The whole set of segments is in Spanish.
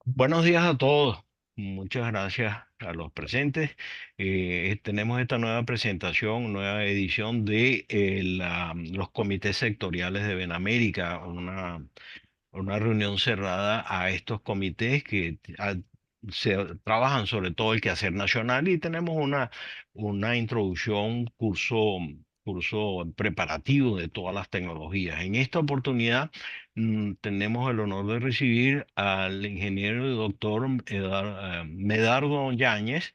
Buenos días a todos. Muchas gracias a los presentes. Tenemos esta nueva presentación, nueva edición de los comités sectoriales de Benamérica, una reunión cerrada a estos comités que trabajan sobre todo el quehacer nacional y tenemos una introducción, curso preparativo de todas las tecnologías. En esta oportunidad tenemos el honor de recibir al ingeniero y doctor Medardo Yáñez,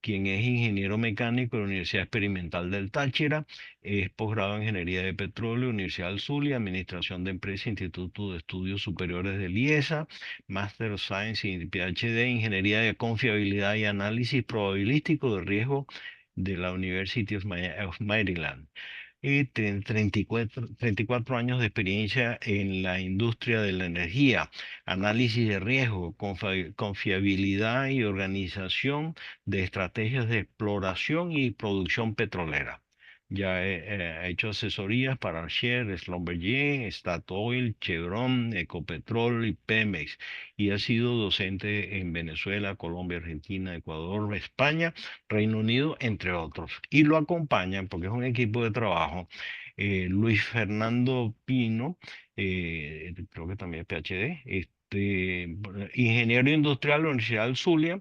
quien es ingeniero mecánico de la Universidad Experimental del Táchira, es posgrado en Ingeniería de Petróleo, Universidad del Zulia, Administración de Empresas, Instituto de Estudios Superiores del IESA, Master of Science y PhD, Ingeniería de Confiabilidad y Análisis Probabilístico de Riesgo de la University of Maryland y tiene 34 años de experiencia en la industria de la energía, análisis de riesgo, confiabilidad y organización de estrategias de exploración y producción petrolera. Ya ha hecho asesorías para Shell, Schlumberger, Statoil, Chevron, Ecopetrol y Pemex y ha sido docente en Venezuela, Colombia, Argentina, Ecuador, España, Reino Unido, entre otros. Y lo acompañan, porque es un equipo de trabajo, Luis Fernando Pino, creo que también es PhD, ingeniero industrial de la Universidad del Zulia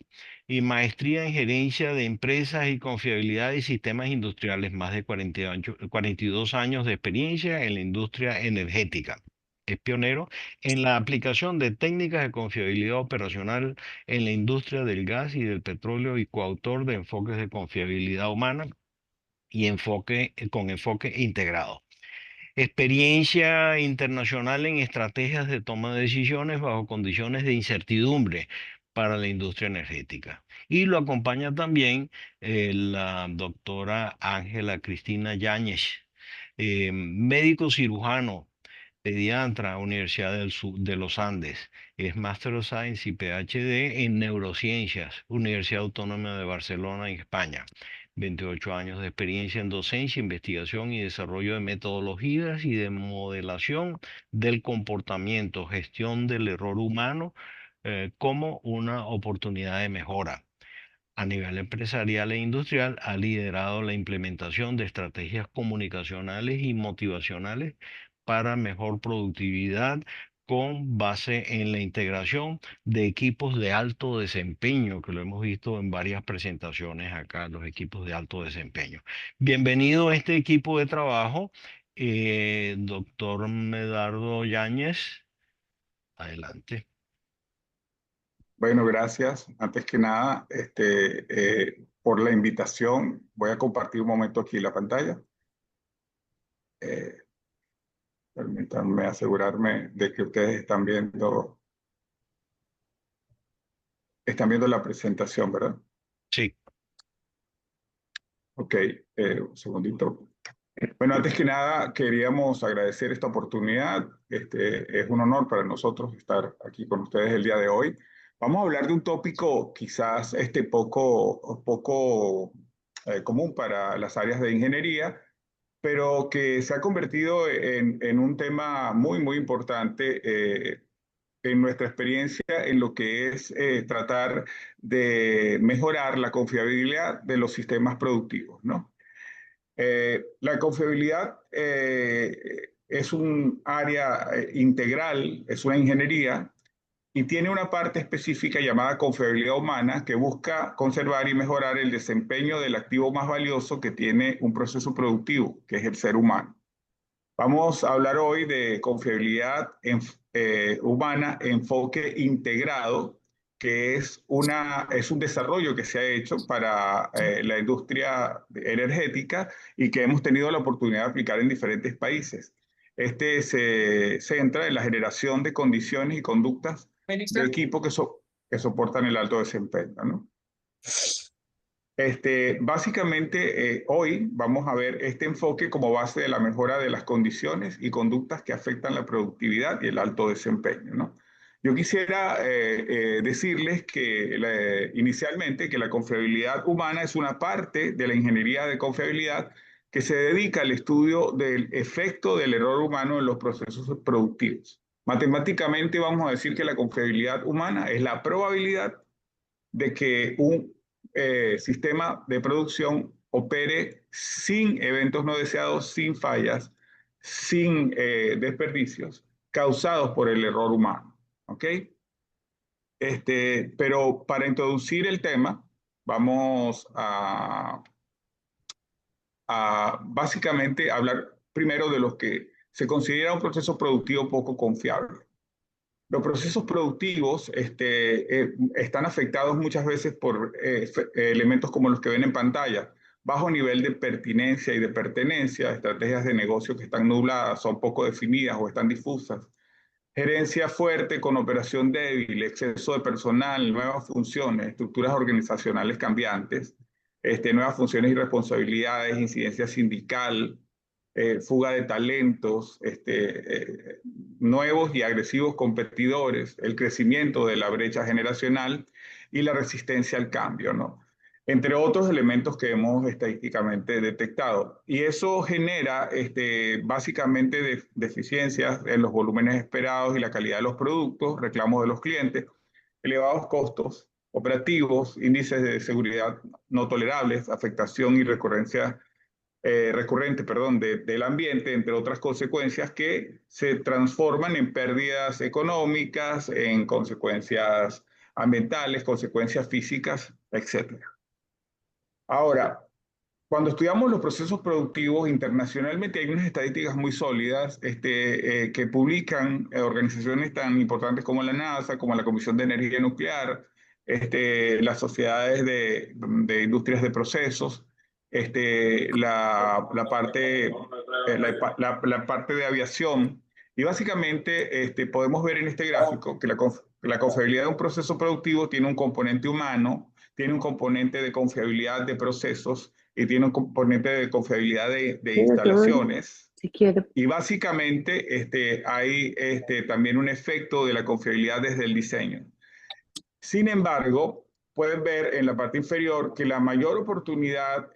y maestría en gerencia de empresas y confiabilidad de sistemas industriales, más de 42 años de experiencia en la industria energética. Es pionero en la aplicación de técnicas de confiabilidad operacional en la industria del gas y del petróleo y coautor de enfoques de confiabilidad humana y con enfoque integrado. Experiencia internacional en estrategias de toma de decisiones bajo condiciones de incertidumbre para la industria energética. Y lo acompaña también la doctora Ángela Cristina Yáñez, médico cirujano, pediatra, de los Andes. Es Master of Science y PhD en Neurociencias, Universidad Autónoma de Barcelona, en España. 28 años de experiencia en docencia, investigación y desarrollo de metodologías y de modelación del comportamiento, gestión del error humano como una oportunidad de mejora. A nivel empresarial e industrial, ha liderado la implementación de estrategias comunicacionales y motivacionales para mejor productividad con base en la integración de equipos de alto desempeño, que lo hemos visto en varias presentaciones acá, los equipos de alto desempeño. Bienvenido a este equipo de trabajo, doctor Medardo Yáñez. Adelante. Bueno, gracias. Antes que nada, por la invitación. Voy a compartir un momento aquí la pantalla. Eh, Permítanme asegurarme de que ustedes están viendo la presentación, ¿verdad? Sí. Ok, un segundito. Bueno, antes que nada, queríamos agradecer esta oportunidad. Es un honor para nosotros estar aquí con ustedes el día de hoy. Vamos a hablar de un tópico quizás poco común para las áreas de ingeniería, pero que se ha convertido en un tema muy, muy importante en nuestra experiencia en lo que es tratar de mejorar la confiabilidad de los sistemas productivos, ¿no? La confiabilidad es un área integral, es una ingeniería y tiene una parte específica llamada confiabilidad humana que busca conservar y mejorar el desempeño del activo más valioso que tiene un proceso productivo, que es el ser humano. Vamos a hablar hoy de confiabilidad humana, enfoque integrado, que es un desarrollo que se ha hecho para la industria energética y que hemos tenido la oportunidad de aplicar en diferentes países. Este se centra en la generación de condiciones y conductas de equipo que soportan el alto desempeño, ¿no? Básicamente, hoy vamos a ver este enfoque como base de la mejora de las condiciones y conductas que afectan la productividad y el alto desempeño, ¿no? Yo quisiera decirles inicialmente que la confiabilidad humana es una parte de la ingeniería de confiabilidad que se dedica al estudio del efecto del error humano en los procesos productivos. Matemáticamente vamos a decir que la confiabilidad humana es la probabilidad de que un sistema de producción opere sin eventos no deseados, sin fallas, sin desperdicios causados por el error humano. ¿Ok? Pero para introducir el tema, vamos a básicamente hablar primero de lo que se considera un proceso productivo poco confiable. Los procesos productivos están afectados muchas veces por elementos como los que ven en pantalla. Bajo nivel de pertinencia y de pertenencia, estrategias de negocio que están nubladas, son poco definidas o están difusas. Gerencia fuerte con operación débil, exceso de personal, nuevas funciones, estructuras organizacionales cambiantes, nuevas funciones y responsabilidades, incidencia sindical, fuga de talentos, nuevos y agresivos competidores, el crecimiento de la brecha generacional y la resistencia al cambio, ¿no? Entre otros elementos que hemos estadísticamente detectado. Y eso genera básicamente deficiencias en los volúmenes esperados y la calidad de los productos, reclamos de los clientes, elevados costos operativos, índices de seguridad no tolerables, afectación y recurrente del ambiente, entre otras consecuencias que se transforman en pérdidas económicas, en consecuencias ambientales, consecuencias físicas, etcétera. Ahora, cuando estudiamos los procesos productivos internacionalmente, hay unas estadísticas muy sólidas que publican organizaciones tan importantes como la NASA, como la Comisión de Energía Nuclear, las sociedades de industrias de procesos, la parte, la parte de aviación. Y básicamente podemos ver en este gráfico que la confiabilidad de un proceso productivo tiene un componente humano, tiene un componente de confiabilidad de procesos y tiene un componente de confiabilidad de instalaciones. Si quiere. Y básicamente hay también un efecto de la confiabilidad desde el diseño. Sin embargo, pueden ver en la parte inferior que la mayor oportunidad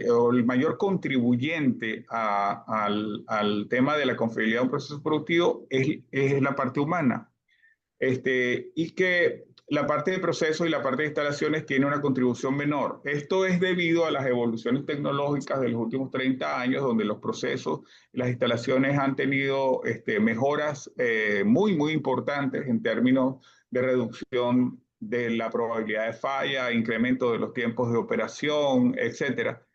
o el mayor contribuyente al tema de la confiabilidad de un proceso productivo es la parte humana. Y que la parte de procesos y la parte de instalaciones tiene una contribución menor. Esto es debido a las evoluciones tecnológicas de los últimos 30 años, donde los procesos y las instalaciones han tenido mejoras muy, muy importantes en términos de reducción de la probabilidad de falla, incremento de los tiempos de operación, etcétera.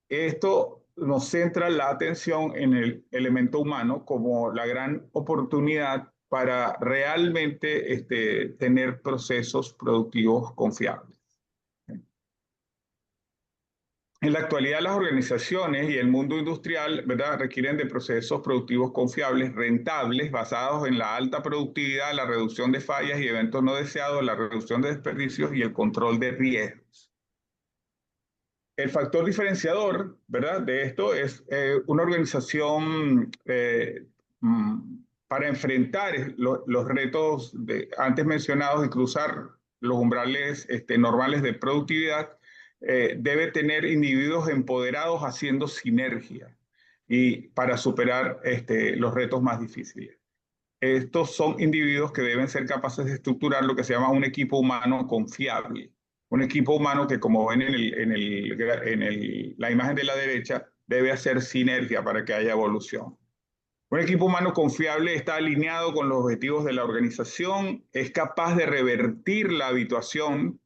Esto nos centra la atención en el elemento humano como la gran oportunidad para realmente tener procesos productivos confiables. En la actualidad, las organizaciones y el mundo industrial, ¿verdad?, requieren de procesos productivos confiables, rentables, basados en la alta productividad, la reducción de fallas y eventos no deseados, la reducción de desperdicios y el control de riesgos. El factor diferenciador, ¿verdad?, de esto es una organización para enfrentar los retos antes mencionados de cruzar los umbrales normales de productividad, debe tener individuos empoderados haciendo sinergia y para superar los retos más difíciles. Estos son individuos que deben ser capaces de estructurar lo que se llama un equipo humano confiable. Un equipo humano que, como ven en la imagen de la derecha, debe hacer sinergia para que haya evolución. Un equipo humano confiable está alineado con los objetivos de la organización, es capaz de revertir la habituación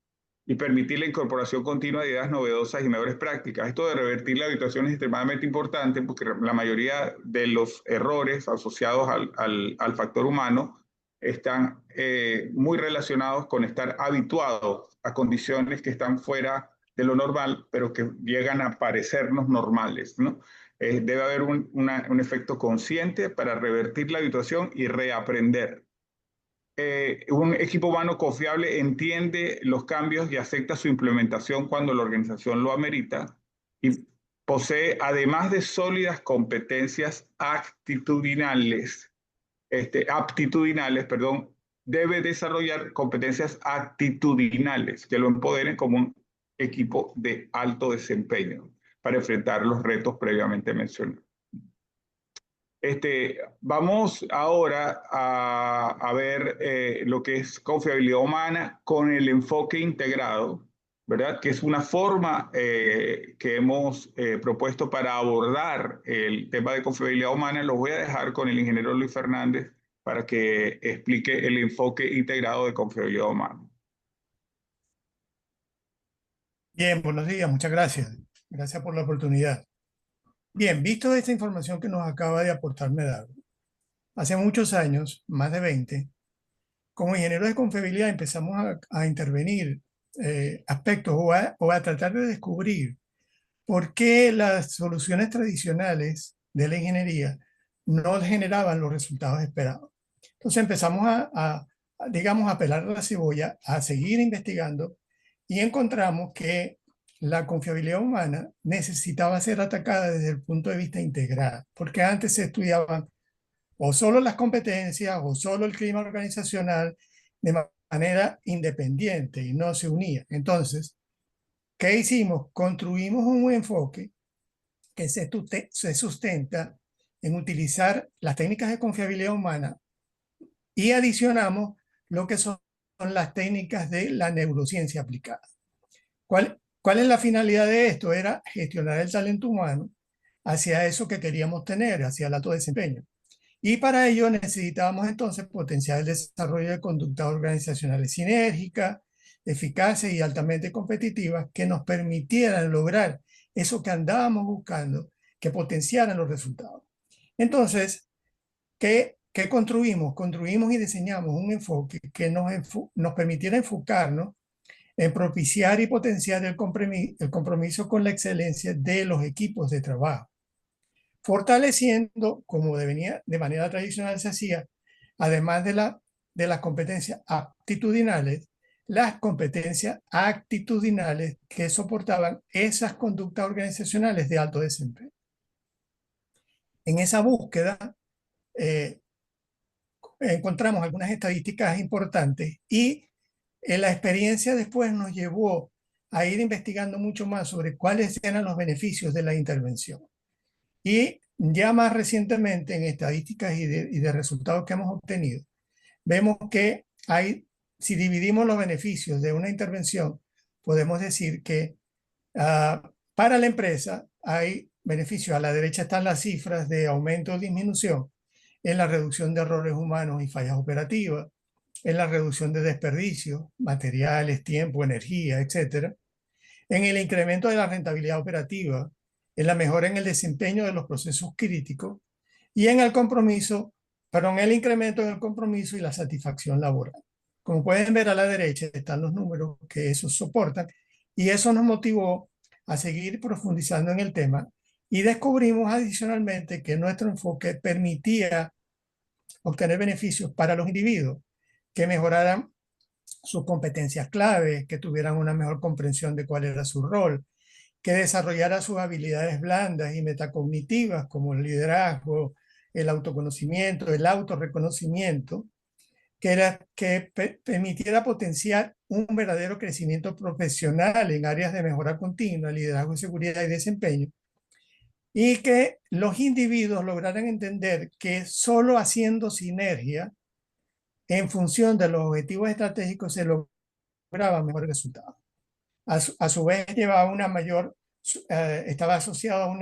y permitir la incorporación continua de ideas novedosas y mejores prácticas. Esto de revertir la habituación es extremadamente importante porque la mayoría de los errores asociados al factor humano están muy relacionados con estar habituados a condiciones que están fuera de lo normal, pero que llegan a parecernos normales, ¿no? Debe haber un efecto consciente para revertir la habituación y reaprender. Un equipo humano confiable entiende los cambios y acepta su implementación cuando la organización lo amerita y posee, además de sólidas competencias aptitudinales, perdón, debe desarrollar competencias actitudinales que lo empoderen como un equipo de alto desempeño para enfrentar los retos previamente mencionados. Vamos ahora a ver lo que es confiabilidad humana con el enfoque integrado, ¿verdad? Que es una forma que hemos propuesto para abordar el tema de confiabilidad humana. Lo voy a dejar con el ingeniero Luis Fernández para que explique el enfoque integrado de confiabilidad humana. Bien, buenos días, muchas gracias. Gracias por la oportunidad. Bien, visto esta información que nos acaba de aportar Medardo, hace muchos años, más de 20, como ingenieros de confiabilidad empezamos a intervenir aspectos o a tratar de descubrir por qué las soluciones tradicionales de la ingeniería no generaban los resultados esperados. Entonces empezamos digamos, a pelar la cebolla, a seguir investigando y encontramos que la confiabilidad humana necesitaba ser atacada desde el punto de vista integral, porque antes se estudiaban o solo las competencias o solo el clima organizacional de manera independiente y no se unía. Entonces, ¿qué hicimos? Construimos un enfoque que se sustenta en utilizar las técnicas de confiabilidad humana y adicionamos lo que son las técnicas de la neurociencia aplicada. ¿Cuál es la finalidad de esto? Era gestionar el talento humano hacia eso que queríamos tener, hacia el alto desempeño. Y para ello necesitábamos entonces potenciar el desarrollo de conductas organizacionales sinérgicas, eficaces y altamente competitivas que nos permitieran lograr eso que andábamos buscando, que potenciaran los resultados. Entonces, ¿qué construimos? Construimos y diseñamos un enfoque que nos permitiera enfocarnos en propiciar y potenciar el compromiso con la excelencia de los equipos de trabajo, fortaleciendo, como de manera tradicional se hacía, además de las competencias aptitudinales, las competencias actitudinales que soportaban esas conductas organizacionales de alto desempeño. En esa búsqueda encontramos algunas estadísticas importantes y la experiencia después nos llevó a ir investigando mucho más sobre cuáles eran los beneficios de la intervención. Y ya más recientemente en estadísticas y de resultados que hemos obtenido, vemos que si dividimos los beneficios de una intervención, podemos decir que para la empresa hay beneficios. A la derecha están las cifras de aumento o disminución en la reducción de errores humanos y fallas operativas, en la reducción de desperdicios, materiales, tiempo, energía, etc. En el incremento de la rentabilidad operativa, en la mejora en el desempeño de los procesos críticos y en el el incremento en el compromiso y la satisfacción laboral. Como pueden ver a la derecha están los números que eso soportan y eso nos motivó a seguir profundizando en el tema y descubrimos adicionalmente que nuestro enfoque permitía obtener beneficios para los individuos que mejoraran sus competencias clave, que tuvieran una mejor comprensión de cuál era su rol, que desarrollara sus habilidades blandas y metacognitivas como el liderazgo, el autoconocimiento, el autorreconocimiento, que permitiera potenciar un verdadero crecimiento profesional en áreas de mejora continua, liderazgo, seguridad y desempeño, y que los individuos lograran entender que solo haciendo sinergia en función de los objetivos estratégicos se lograban mejores resultados. A su vez llevaba estaba asociado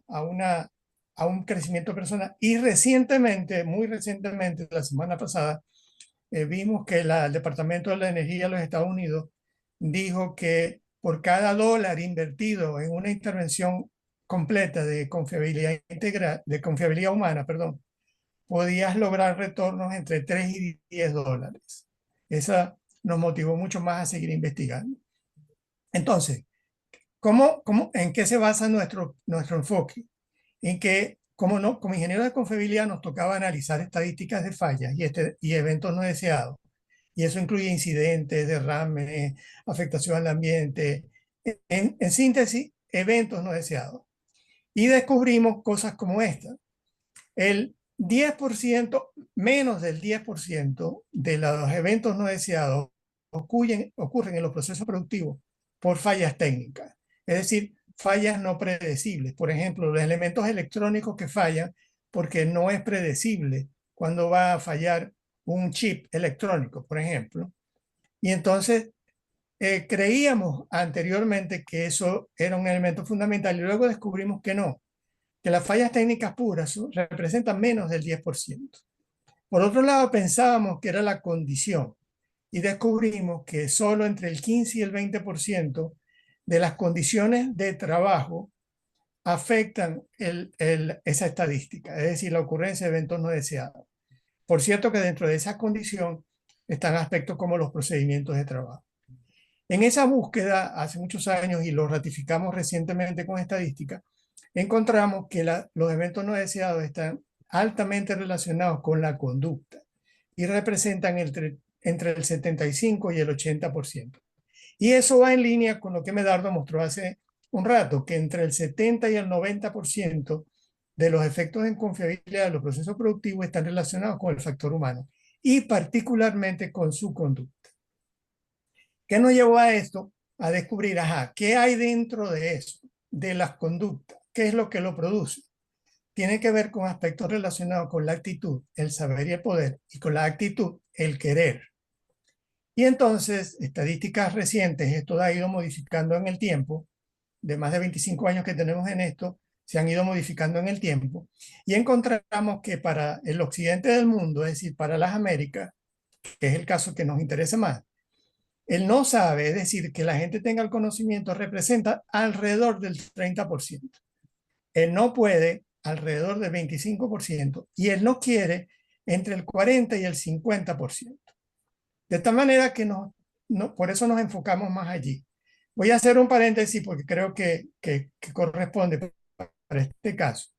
a un crecimiento personal y recientemente, muy recientemente, la semana pasada, vimos que el Departamento de la Energía de los Estados Unidos dijo que por cada dólar invertido en una intervención completa de confiabilidad de confiabilidad humana, perdón, podías lograr retornos entre 3 y 10 dólares. Esa nos motivó mucho más a seguir investigando. Entonces, en qué se basa nuestro enfoque? En que, como ingenieros de confiabilidad nos tocaba analizar estadísticas de fallas y eventos no deseados. Y eso incluye incidentes, derrames, afectación al ambiente, en síntesis, eventos no deseados. Y descubrimos cosas como esta. El 10%, menos del 10% de los eventos no deseados ocurren en los procesos productivos por fallas técnicas, es decir, fallas no predecibles. Por ejemplo, los elementos electrónicos que fallan porque no es predecible cuándo va a fallar un chip electrónico, por ejemplo. Y entonces creíamos anteriormente que eso era un elemento fundamental y luego descubrimos que no, que las fallas técnicas puras representan menos del 10%. Por otro lado, pensábamos que era la condición y descubrimos que solo entre el 15 y el 20% de las condiciones de trabajo afectan esa estadística, es decir, la ocurrencia de eventos no deseados. Por cierto que dentro de esa condición están aspectos como los procedimientos de trabajo. En esa búsqueda, hace muchos años, y lo ratificamos recientemente con estadística, encontramos que los eventos no deseados están altamente relacionados con la conducta y representan entre el 75 y el 80%. Y eso va en línea con lo que Medardo mostró hace un rato, que entre el 70 y el 90% de los efectos en confiabilidad de los procesos productivos están relacionados con el factor humano y particularmente con su conducta. ¿Qué nos llevó a esto? A descubrir, ¿qué hay dentro de eso, de las conductas? ¿Qué es lo que lo produce? Tiene que ver con aspectos relacionados con la actitud, el saber y el poder, y con la actitud, el querer. Y entonces, estadísticas recientes, esto ha ido modificando en el tiempo, de más de 25 años que tenemos en esto, se han ido modificando en el tiempo, y encontramos que para el occidente del mundo, es decir, para las Américas, que es el caso que nos interesa más, el no sabe, es decir, que la gente tenga el conocimiento, representa alrededor del 30%. El no puede, alrededor del 25%, y el no quiere, entre el 40 y el 50%. De tal manera que por eso nos enfocamos más allí. Voy a hacer un paréntesis porque creo que corresponde para este caso.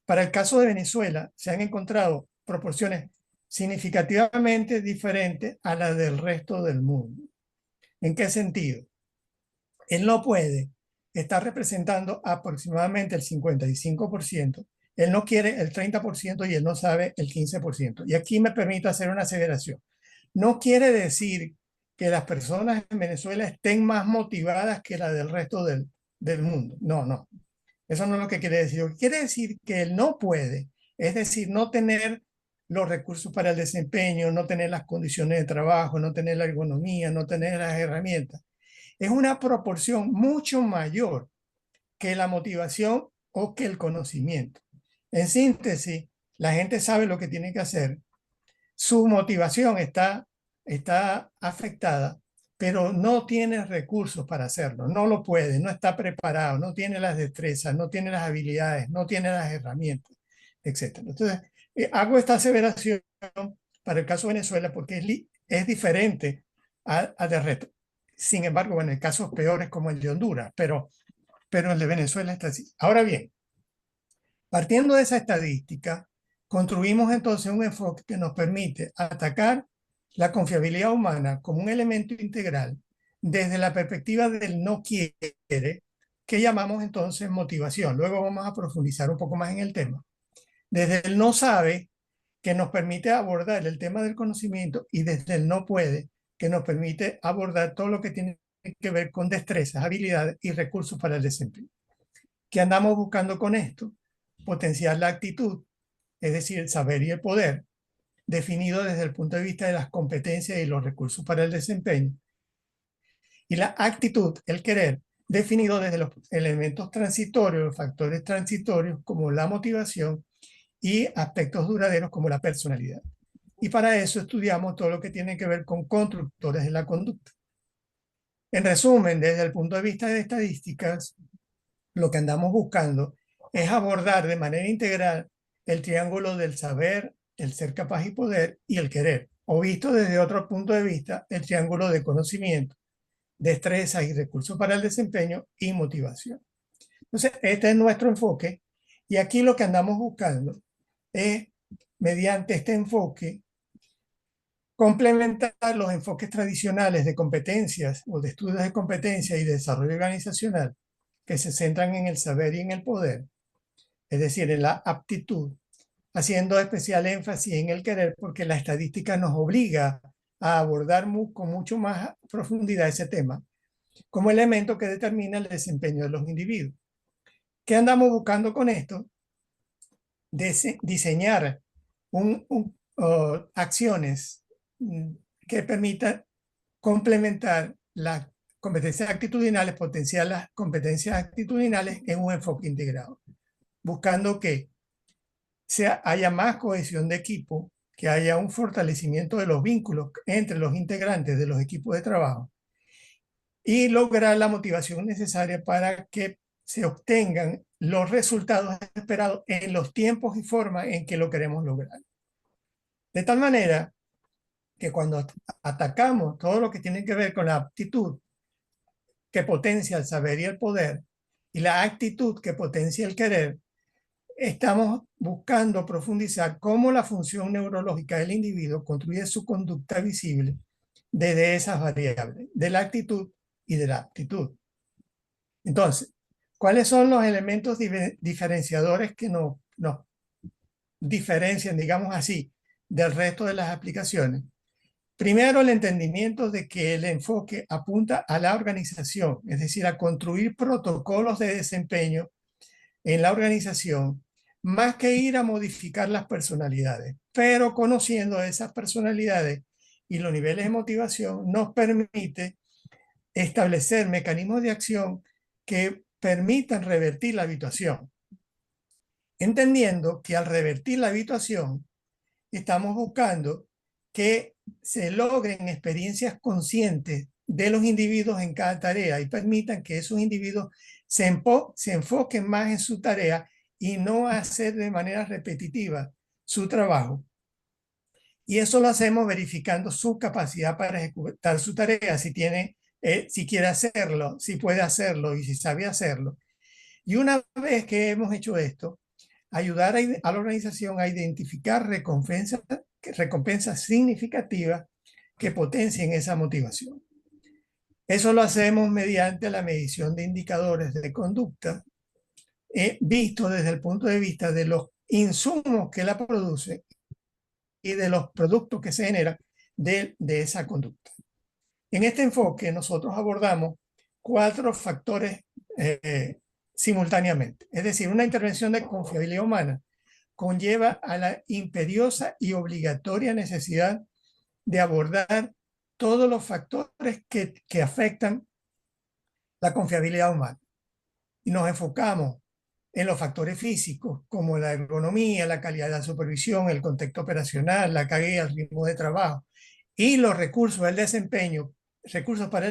Para el caso de Venezuela, se han encontrado proporciones significativamente diferentes a las del resto del mundo. ¿En qué sentido? Él no puede estar representando aproximadamente el 55%, él no quiere el 30% y él no sabe el 15%. Y aquí me permito hacer una aseveración. No quiere decir que las personas en Venezuela estén más motivadas que las del resto del mundo. No, no. Eso no es lo que quiere decir. Lo que quiere decir que él no puede, es decir, no tener los recursos para el desempeño, no tener las condiciones de trabajo, no tener la ergonomía, no tener las herramientas. Es una proporción mucho mayor que la motivación o que el conocimiento. En síntesis, la gente sabe lo que tiene que hacer, su motivación está afectada, pero no tiene recursos para hacerlo, no lo puede, no está preparado, no tiene las destrezas, no tiene las habilidades, no tiene las herramientas, etc. Entonces, hago esta aseveración para el caso de Venezuela porque es diferente al del resto. Sin embargo, bueno, en casos peores como el de Honduras, pero el de Venezuela está así. Ahora bien, partiendo de esa estadística, construimos entonces un enfoque que nos permite atacar la confiabilidad humana como un elemento integral desde la perspectiva del no quiere, que llamamos entonces motivación. Luego vamos a profundizar un poco más en el tema. Desde el no sabe, que nos permite abordar el tema del conocimiento, y desde el no puede, que nos permite abordar todo lo que tiene que ver con destrezas, habilidades y recursos para el desempeño. ¿Qué andamos buscando con esto? Potenciar la actitud, es decir, el saber y el poder, definido desde el punto de vista de las competencias y los recursos para el desempeño. Y la actitud, el querer, definido desde los elementos transitorios, los factores transitorios como la motivación y aspectos duraderos como la personalidad. Y para eso estudiamos todo lo que tiene que ver con constructores de la conducta. En resumen, desde el punto de vista de estadísticas, lo que andamos buscando es abordar de manera integral el triángulo del saber, el ser capaz y poder y el querer, o visto desde otro punto de vista, el triángulo de conocimiento, destrezas y recursos para el desempeño y motivación. Entonces, este es nuestro enfoque y aquí lo que andamos buscando es, mediante este enfoque, complementar los enfoques tradicionales de competencias o de estudios de competencia y de desarrollo organizacional que se centran en el saber y en el poder, es decir, en la aptitud, haciendo especial énfasis en el querer porque la estadística nos obliga a abordar con mucho más profundidad ese tema como elemento que determina el desempeño de los individuos. ¿Qué andamos buscando con esto? diseñar acciones que permitan complementar las competencias actitudinales, potenciar las competencias actitudinales en un enfoque integrado, buscando que haya más cohesión de equipo, que haya un fortalecimiento de los vínculos entre los integrantes de los equipos de trabajo y lograr la motivación necesaria para que se obtengan los resultados esperados en los tiempos y formas en que lo queremos lograr. De tal manera que cuando atacamos todo lo que tiene que ver con la aptitud que potencia el saber y el poder y la actitud que potencia el querer, estamos buscando profundizar cómo la función neurológica del individuo construye su conducta visible desde esas variables, de la actitud y de la aptitud. Entonces, ¿cuáles son los elementos diferenciadores que nos diferencian, digamos así, del resto de las aplicaciones? Primero, el entendimiento de que el enfoque apunta a la organización, es decir, a construir protocolos de desempeño en la organización, más que ir a modificar las personalidades. Pero conociendo esas personalidades y los niveles de motivación, nos permite establecer mecanismos de acción que permitan revertir la habituación. Entendiendo que al revertir la habituación, estamos buscando que se logren experiencias conscientes de los individuos en cada tarea y permitan que esos individuos se enfoquen más en su tarea y no hacer de manera repetitiva su trabajo. Y eso lo hacemos verificando su capacidad para ejecutar su tarea, si quiere hacerlo, si puede hacerlo y si sabe hacerlo. Y una vez que hemos hecho esto, ayudar a la organización a identificar recompensas significativas que potencien esa motivación. Eso lo hacemos mediante la medición de indicadores de conducta, visto desde el punto de vista de los insumos que la producen y de los productos que se generan de esa conducta. En este enfoque nosotros abordamos 4 factores simultáneamente. Es decir, una intervención de confiabilidad humana conlleva a la imperiosa y obligatoria necesidad de abordar todos los factores que afectan la confiabilidad humana. Y nos enfocamos en los factores físicos, como la ergonomía, la calidad de la supervisión, el contexto operacional, la carga y el ritmo de trabajo, y los recursos para el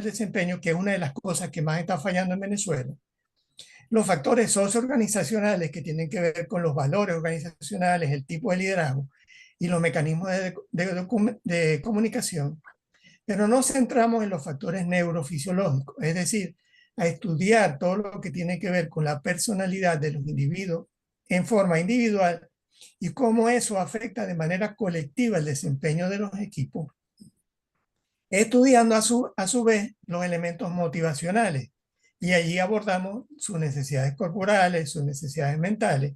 desempeño, que es una de las cosas que más está fallando en Venezuela. Los factores socioorganizacionales que tienen que ver con los valores organizacionales, el tipo de liderazgo y los mecanismos de comunicación, pero nos centramos en los factores neurofisiológicos, es decir, a estudiar todo lo que tiene que ver con la personalidad de los individuos en forma individual y cómo eso afecta de manera colectiva el desempeño de los equipos, estudiando a su vez los elementos motivacionales. Y allí abordamos sus necesidades corporales, sus necesidades mentales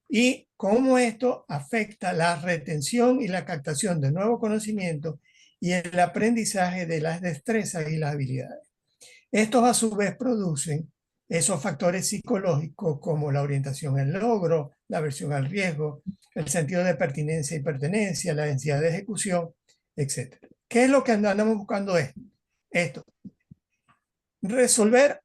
y cómo esto afecta la retención y la captación de nuevo conocimiento y el aprendizaje de las destrezas y las habilidades. Estos a su vez producen esos factores psicológicos como la orientación al logro, la aversión al riesgo, el sentido de pertinencia y pertenencia, la densidad de ejecución, etc. ¿Qué es lo que andamos buscando esto? Resolver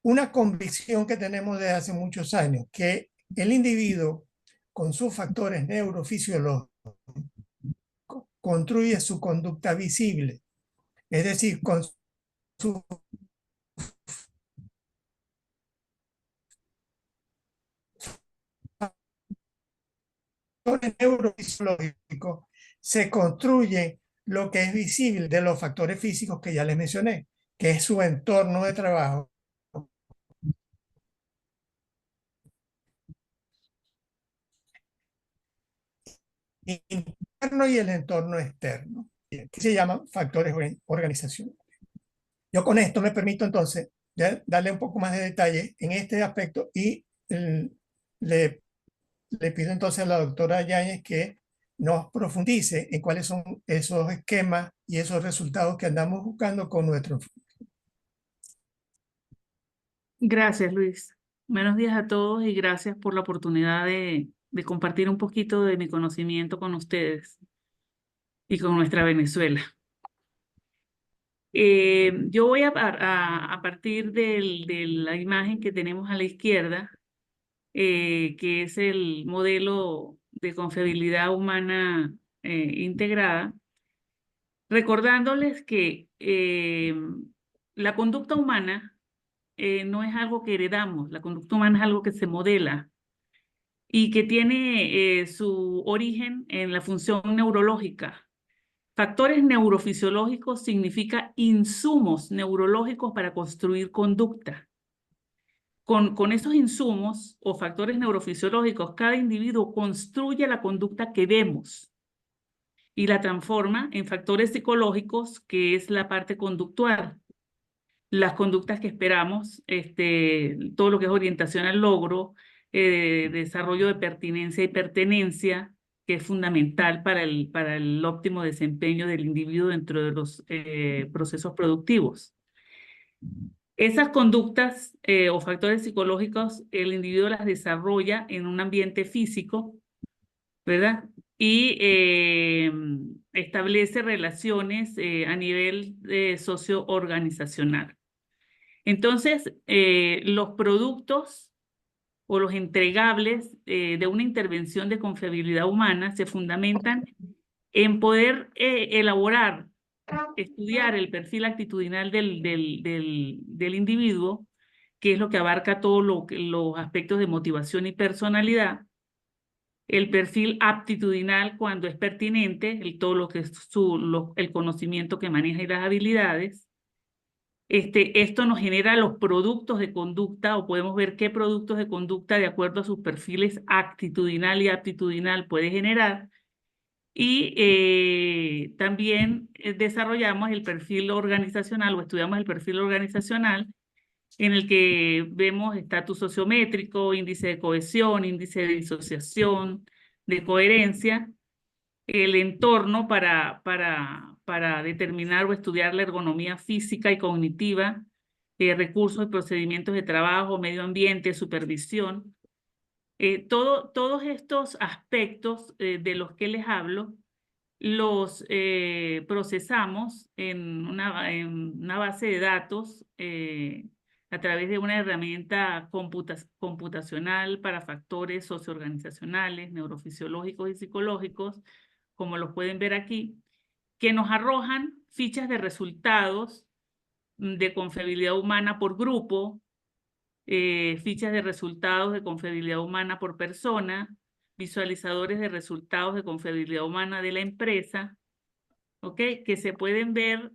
una convicción que tenemos desde hace muchos años, que el individuo con sus factores neurofisiológicos construye su conducta visible, es decir, con su factores neurofisiológicos se construye lo que es visible de los factores físicos que ya les mencioné, que es su entorno de trabajo, interno y el entorno externo, que se llaman factores organizacionales. Yo con esto me permito entonces darle un poco más de detalle en este aspecto y le pido entonces a la doctora Yáñez que nos profundice en cuáles son esos esquemas y esos resultados que andamos buscando con nuestro enfoque. Gracias, Luis. Buenos días a todos y gracias por la oportunidad de de compartir un poquito de mi conocimiento con ustedes y con nuestra Venezuela. Yo voy a partir de la imagen que tenemos a la izquierda, que es el modelo de confiabilidad humana integrada, recordándoles que la conducta humana no es algo que heredamos, la conducta humana es algo que se modela y que tiene su origen en la función neurológica. Factores neurofisiológicos significa insumos neurológicos para construir conducta. Con esos insumos o factores neurofisiológicos, cada individuo construye la conducta que vemos y la transforma en factores psicológicos, que es la parte conductual. Las conductas que esperamos, todo lo que es orientación al logro, desarrollo de pertinencia y pertenencia, que es fundamental para el óptimo desempeño del individuo dentro de los procesos productivos. Esas conductas o factores psicológicos, el individuo las desarrolla en un ambiente físico, ¿verdad? Y establece relaciones a nivel socio-organizacional. Entonces, los productos o los entregables de una intervención de confiabilidad humana se fundamentan en poder elaborar, estudiar el perfil actitudinal del individuo, que es lo que abarca todos los aspectos de motivación y personalidad, el perfil aptitudinal cuando es pertinente, todo lo que es el conocimiento que maneja y las habilidades. Esto nos genera los productos de conducta, o podemos ver qué productos de conducta de acuerdo a sus perfiles actitudinal y aptitudinal puede generar. Y también desarrollamos el perfil organizacional o estudiamos el perfil organizacional, en el que vemos estatus sociométrico, índice de cohesión, índice de disociación, de coherencia, el entorno para determinar o estudiar la ergonomía física y cognitiva, recursos y procedimientos de trabajo, medio ambiente, supervisión. Todos estos aspectos de los que les hablo, los procesamos en una base de datos a través de una herramienta computacional para factores socioorganizacionales, neurofisiológicos y psicológicos, como los pueden ver aquí, que nos arrojan fichas de resultados de confiabilidad humana por grupo, fichas de resultados de confiabilidad humana por persona, visualizadores de resultados de confiabilidad humana de la empresa, ¿ok? Que se pueden ver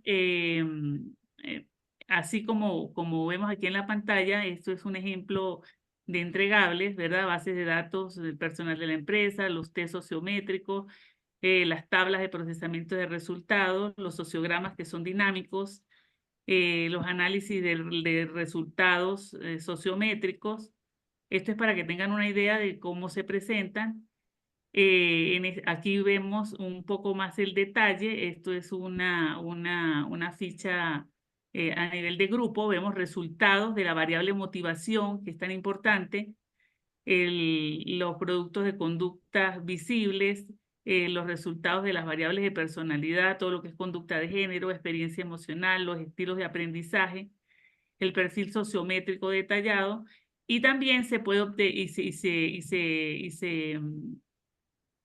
así como vemos aquí en la pantalla. Esto es un ejemplo de entregables, ¿verdad? Bases de datos del personal de la empresa, los test sociométricos, las tablas de procesamiento de resultados, los sociogramas que son dinámicos, los análisis de resultados sociométricos. Esto es para que tengan una idea de cómo se presentan. Aquí vemos un poco más el detalle. Esto es una ficha a nivel de grupo. Vemos resultados de la variable motivación, que es tan importante, los productos de conductas visibles, los resultados de las variables de personalidad, todo lo que es conducta de género, experiencia emocional, los estilos de aprendizaje, el perfil sociométrico detallado, y también se puede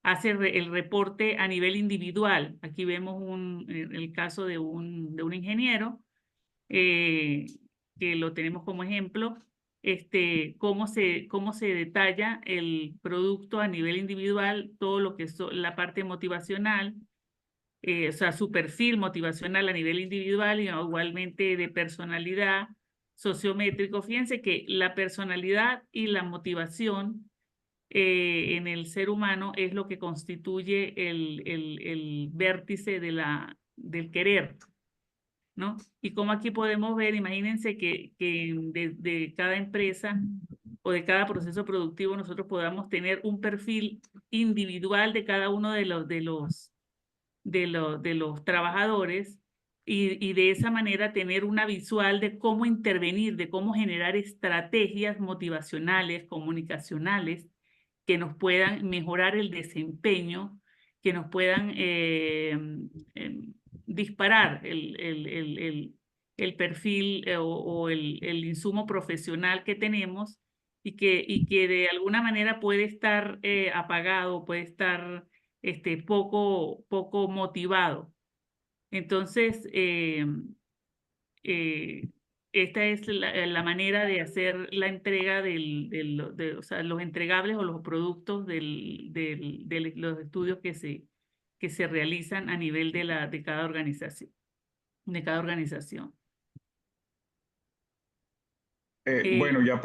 hace el reporte a nivel individual. Aquí vemos el caso de un ingeniero, que lo tenemos como ejemplo, cómo se detalla el producto a nivel individual, todo lo que es la parte motivacional, o sea, su perfil motivacional a nivel individual, y igualmente de personalidad, sociométrico. Fíjense que la personalidad y la motivación en el ser humano es lo que constituye el vértice del querer, ¿no? Y como aquí podemos ver, imagínense que de cada empresa o de cada proceso productivo nosotros podamos tener un perfil individual de cada uno de los trabajadores, y de esa manera tener una visual de cómo intervenir, de cómo generar estrategias motivacionales, comunicacionales, que nos puedan mejorar el desempeño, que nos puedan disparar el perfil o el insumo profesional que tenemos y que de alguna manera puede estar apagado, puede estar poco motivado. Entonces, esta es la manera de hacer la entrega o sea, los entregables o los productos de los estudios que se realizan a nivel de cada organización. Bueno, ya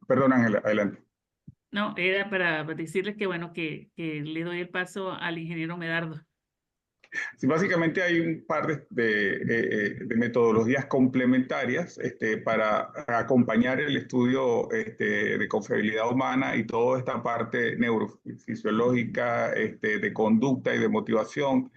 perdón, Ángela, adelante. No, era para decirles que, bueno, que le doy el paso al ingeniero Medardo. Sí, básicamente hay un par de metodologías complementarias para acompañar el estudio de confiabilidad humana y toda esta parte neurofisiológica, de conducta y de motivación,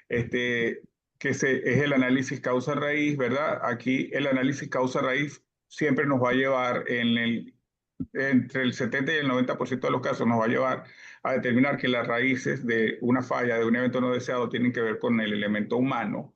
es el análisis causa-raíz, ¿verdad? Aquí el análisis causa-raíz siempre nos va a llevar entre el 70 y el 90% de los casos nos va a llevar a determinar que las raíces de una falla, de un evento no deseado, tienen que ver con el elemento humano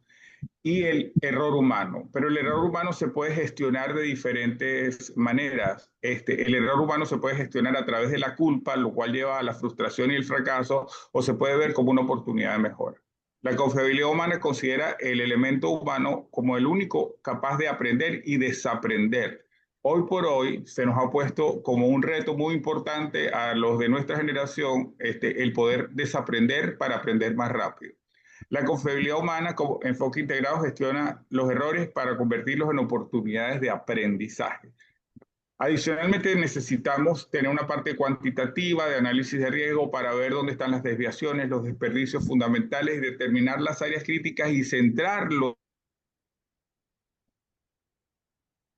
y el error humano. Pero el error humano se puede gestionar de diferentes maneras. El error humano se puede gestionar a través de la culpa, lo cual lleva a la frustración y el fracaso, o se puede ver como una oportunidad de mejora. La confiabilidad humana considera el elemento humano como el único capaz de aprender y desaprender. Hoy por hoy se nos ha puesto como un reto muy importante a los de nuestra generación el poder desaprender para aprender más rápido. La confiabilidad humana como enfoque integrado gestiona los errores para convertirlos en oportunidades de aprendizaje. Adicionalmente, necesitamos tener una parte cuantitativa de análisis de riesgo para ver dónde están las desviaciones, los desperdicios fundamentales, y determinar las áreas críticas y centrarlos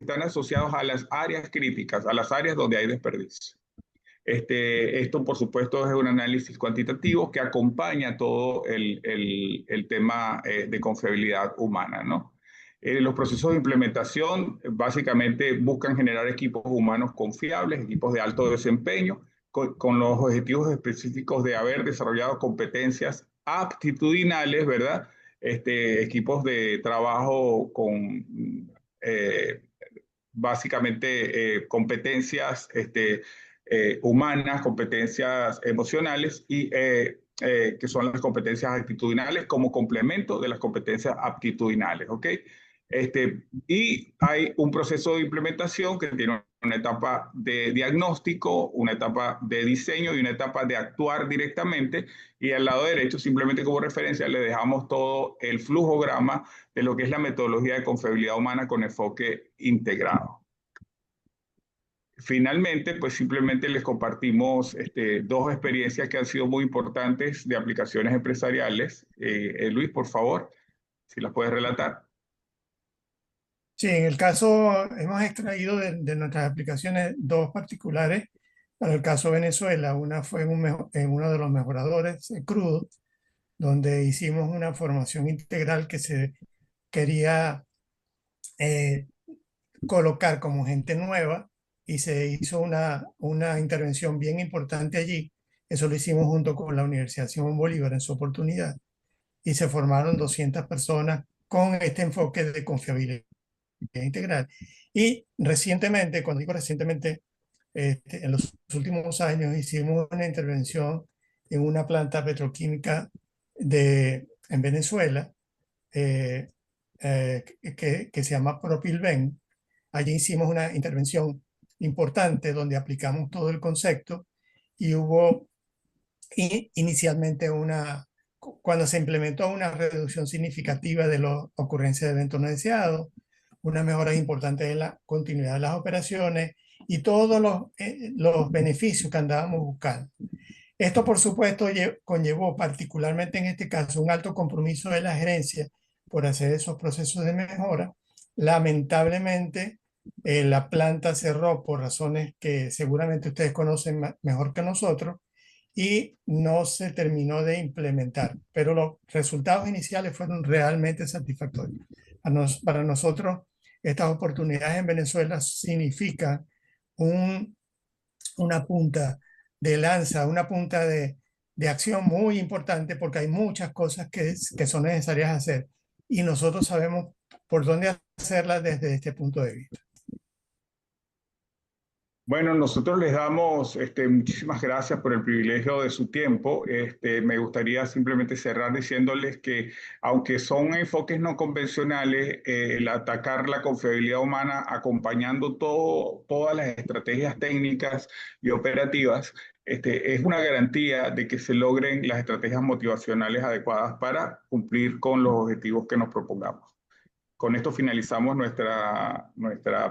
están asociados a las áreas críticas, a las áreas donde hay desperdicio. Esto, por supuesto, es un análisis cuantitativo que acompaña todo el tema de confiabilidad humana, ¿no? Los procesos de implementación básicamente buscan generar equipos humanos confiables, equipos de alto desempeño, con los objetivos específicos de haber desarrollado competencias aptitudinales, ¿verdad? Equipos de trabajo con básicamente competencias humanas, competencias emocionales y que son las competencias actitudinales como complemento de las competencias aptitudinales, ¿ok? Y hay un proceso de implementación que tiene una etapa de diagnóstico, una etapa de diseño y una etapa de actuar directamente. Y al lado derecho, simplemente como referencia, le dejamos todo el flujograma de lo que es la metodología de confiabilidad humana con enfoque integrado. Finalmente, pues simplemente les compartimos dos experiencias que han sido muy importantes de aplicaciones empresariales. Luis, por favor, si las puedes relatar. Sí, en el caso, hemos extraído de nuestras aplicaciones dos particulares. Para el caso Venezuela, una fue en uno de los mejoradores crudo, donde hicimos una formación integral que se quería colocar como gente nueva y se hizo una intervención bien importante allí. Eso lo hicimos junto con la Universidad Simón Bolívar en su oportunidad y se formaron 200 personas con este enfoque de confiabilidad integral. Y recientemente, cuando digo recientemente, en los últimos años hicimos una intervención en una planta petroquímica en Venezuela que se llama Propilven. Allí hicimos una intervención importante donde aplicamos todo el concepto y hubo inicialmente cuando se implementó una reducción significativa de la ocurrencia de eventos no deseados, una mejora importante de la continuidad de las operaciones y todos los beneficios que andábamos buscando. Esto, por supuesto, conllevó particularmente en este caso un alto compromiso de la gerencia por hacer esos procesos de mejora. Lamentablemente, la planta cerró por razones que seguramente ustedes conocen mejor que nosotros y no se terminó de implementar, pero los resultados iniciales fueron realmente satisfactorios. Para nosotros, estas oportunidades en Venezuela significan una punta de lanza, una punta de acción muy importante porque hay muchas cosas que son necesarias hacer y nosotros sabemos por dónde hacerlas desde este punto de vista. Bueno, nosotros les damos muchísimas gracias por el privilegio de su tiempo. Me gustaría simplemente cerrar diciéndoles que, aunque son enfoques no convencionales, el atacar la confiabilidad humana acompañando todas las estrategias técnicas y operativas, es una garantía de que se logren las estrategias motivacionales adecuadas para cumplir con los objetivos que nos propongamos. Con esto finalizamos nuestra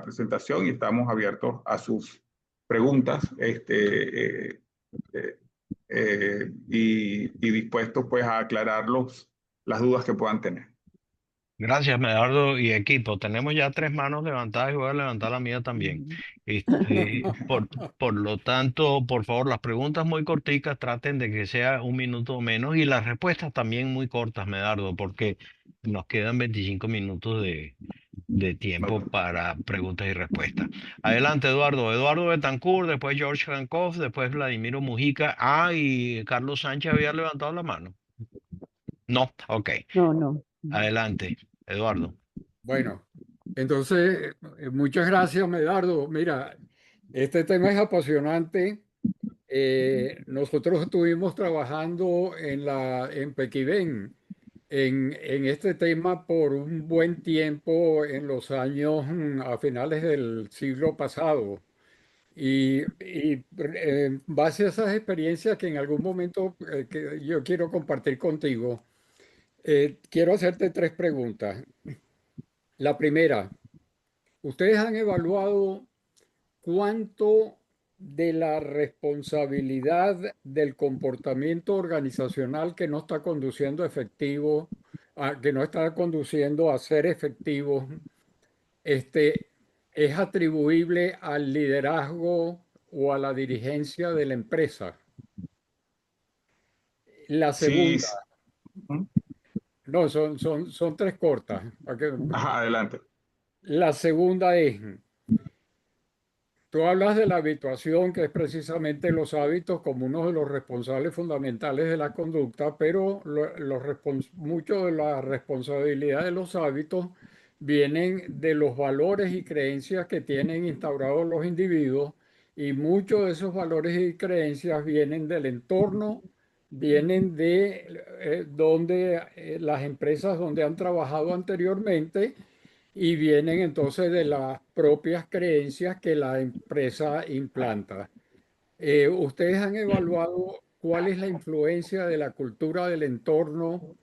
presentación y estamos abiertos a sus preguntas y dispuestos pues a aclarar las dudas que puedan tener. Gracias, Medardo y equipo. Tenemos ya 3 manos levantadas y voy a levantar la mía también. Por lo tanto, por favor, las preguntas muy corticas, traten de que sea 1 minuto o menos y las respuestas también muy cortas, Medardo, porque nos quedan 25 minutos de tiempo para preguntas y respuestas. Adelante, Eduardo. Eduardo Betancourt, después George Hancock, después Vladimiro Mujica. Y Carlos Sánchez había levantado la mano. No, ok. No. Adelante, Eduardo. Bueno, entonces, muchas gracias, Medardo. Mira, este tema es apasionante. Nosotros estuvimos trabajando en Pequibén en este tema por un buen tiempo en los años a finales del siglo pasado. Y en base a esas experiencias que en algún momento que yo quiero compartir contigo, quiero hacerte 3 preguntas. La primera, ¿ustedes han evaluado cuánto de la responsabilidad del comportamiento organizacional que no está conduciendo que no está conduciendo a ser efectivo, es atribuible al liderazgo o a la dirigencia de la empresa? La Sí. segunda, no, son 3 cortas. Ajá, adelante. La segunda es, tú hablas de la habituación, que es precisamente los hábitos como uno de los responsables fundamentales de la conducta, pero mucho de la responsabilidad de los hábitos vienen de los valores y creencias que tienen instaurados los individuos, y muchos de esos valores y creencias vienen del entorno, vienen de las empresas donde han trabajado anteriormente, y vienen entonces de las propias creencias que la empresa implanta. ¿Ustedes han evaluado cuál es la influencia de la cultura del entorno,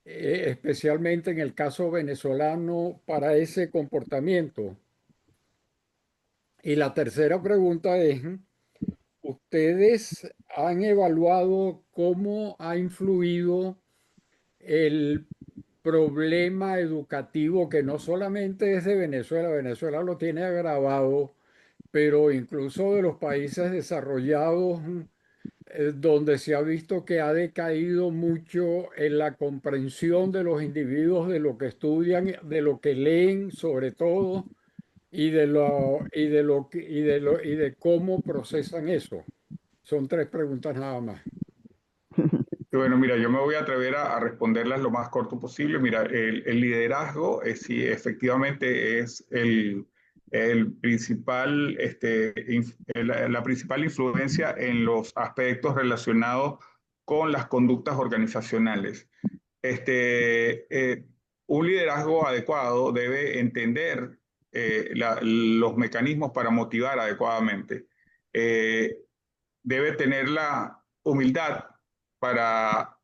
especialmente en el caso venezolano, para ese comportamiento? Y la tercera pregunta es, ¿ustedes han evaluado cómo ha influido el problema educativo, que no solamente es de Venezuela? Venezuela lo tiene agravado, pero incluso de los países desarrollados, donde se ha visto que ha decaído mucho en la comprensión de los individuos de lo que estudian, de lo que leen sobre todo, y de cómo procesan eso. Son 3 preguntas nada más. Bueno, mira, yo me voy a atrever a responderlas lo más corto posible. Mira, el liderazgo sí, efectivamente es el principal, la principal influencia en los aspectos relacionados con las conductas organizacionales. Un liderazgo adecuado debe entender los mecanismos para motivar adecuadamente. Debe tener la humildad para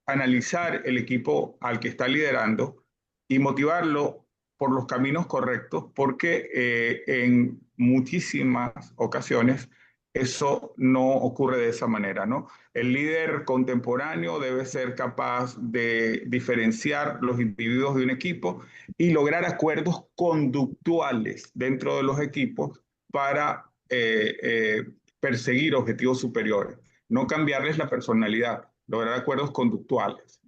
analizar el equipo al que está liderando y motivarlo por los caminos correctos, porque en muchísimas ocasiones eso no ocurre de esa manera, ¿no? El líder contemporáneo debe ser capaz de diferenciar los individuos de un equipo y lograr acuerdos conductuales dentro de los equipos para perseguir objetivos superiores, no cambiarles la personalidad, lograr acuerdos conductuales.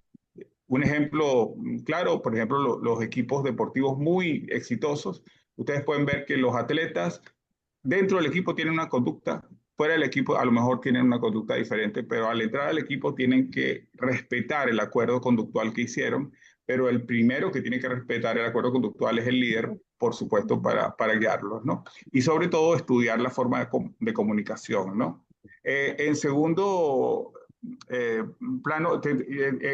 Un ejemplo claro, por ejemplo, los equipos deportivos muy exitosos, ustedes pueden ver que los atletas dentro del equipo tienen una conducta fuera del equipo a lo mejor tienen una conducta diferente, pero al entrar al equipo tienen que respetar el acuerdo conductual que hicieron, pero el primero que tiene que respetar el acuerdo conductual es el líder, por supuesto, para guiarlos, ¿no? Y sobre todo estudiar la forma de comunicación, ¿no? En segundo plano,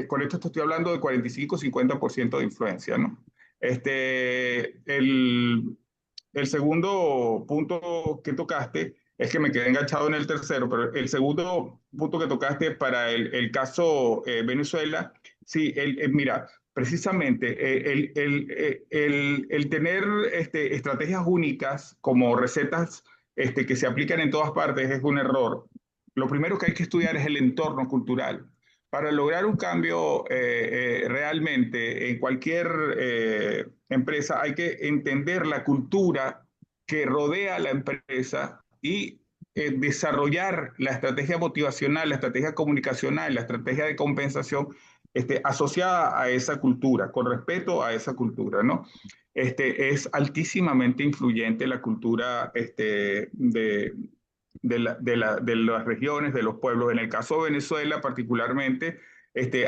con esto te estoy hablando de 45-50% de influencia, ¿no? El segundo punto que tocaste es que me quedé enganchado en el tercero, pero el segundo punto que tocaste para el caso Venezuela, sí, mira, precisamente el tener estrategias únicas como recetas que se aplican en todas partes es un error. Lo primero que hay que estudiar es el entorno cultural. Para lograr un cambio realmente en cualquier empresa hay que entender la cultura que rodea a la empresa y desarrollar la estrategia motivacional, la estrategia comunicacional, la estrategia de compensación asociada a esa cultura, con respeto a esa cultura, ¿no? Es altísimamente influyente la cultura de las regiones, de los pueblos. En el caso de Venezuela particularmente,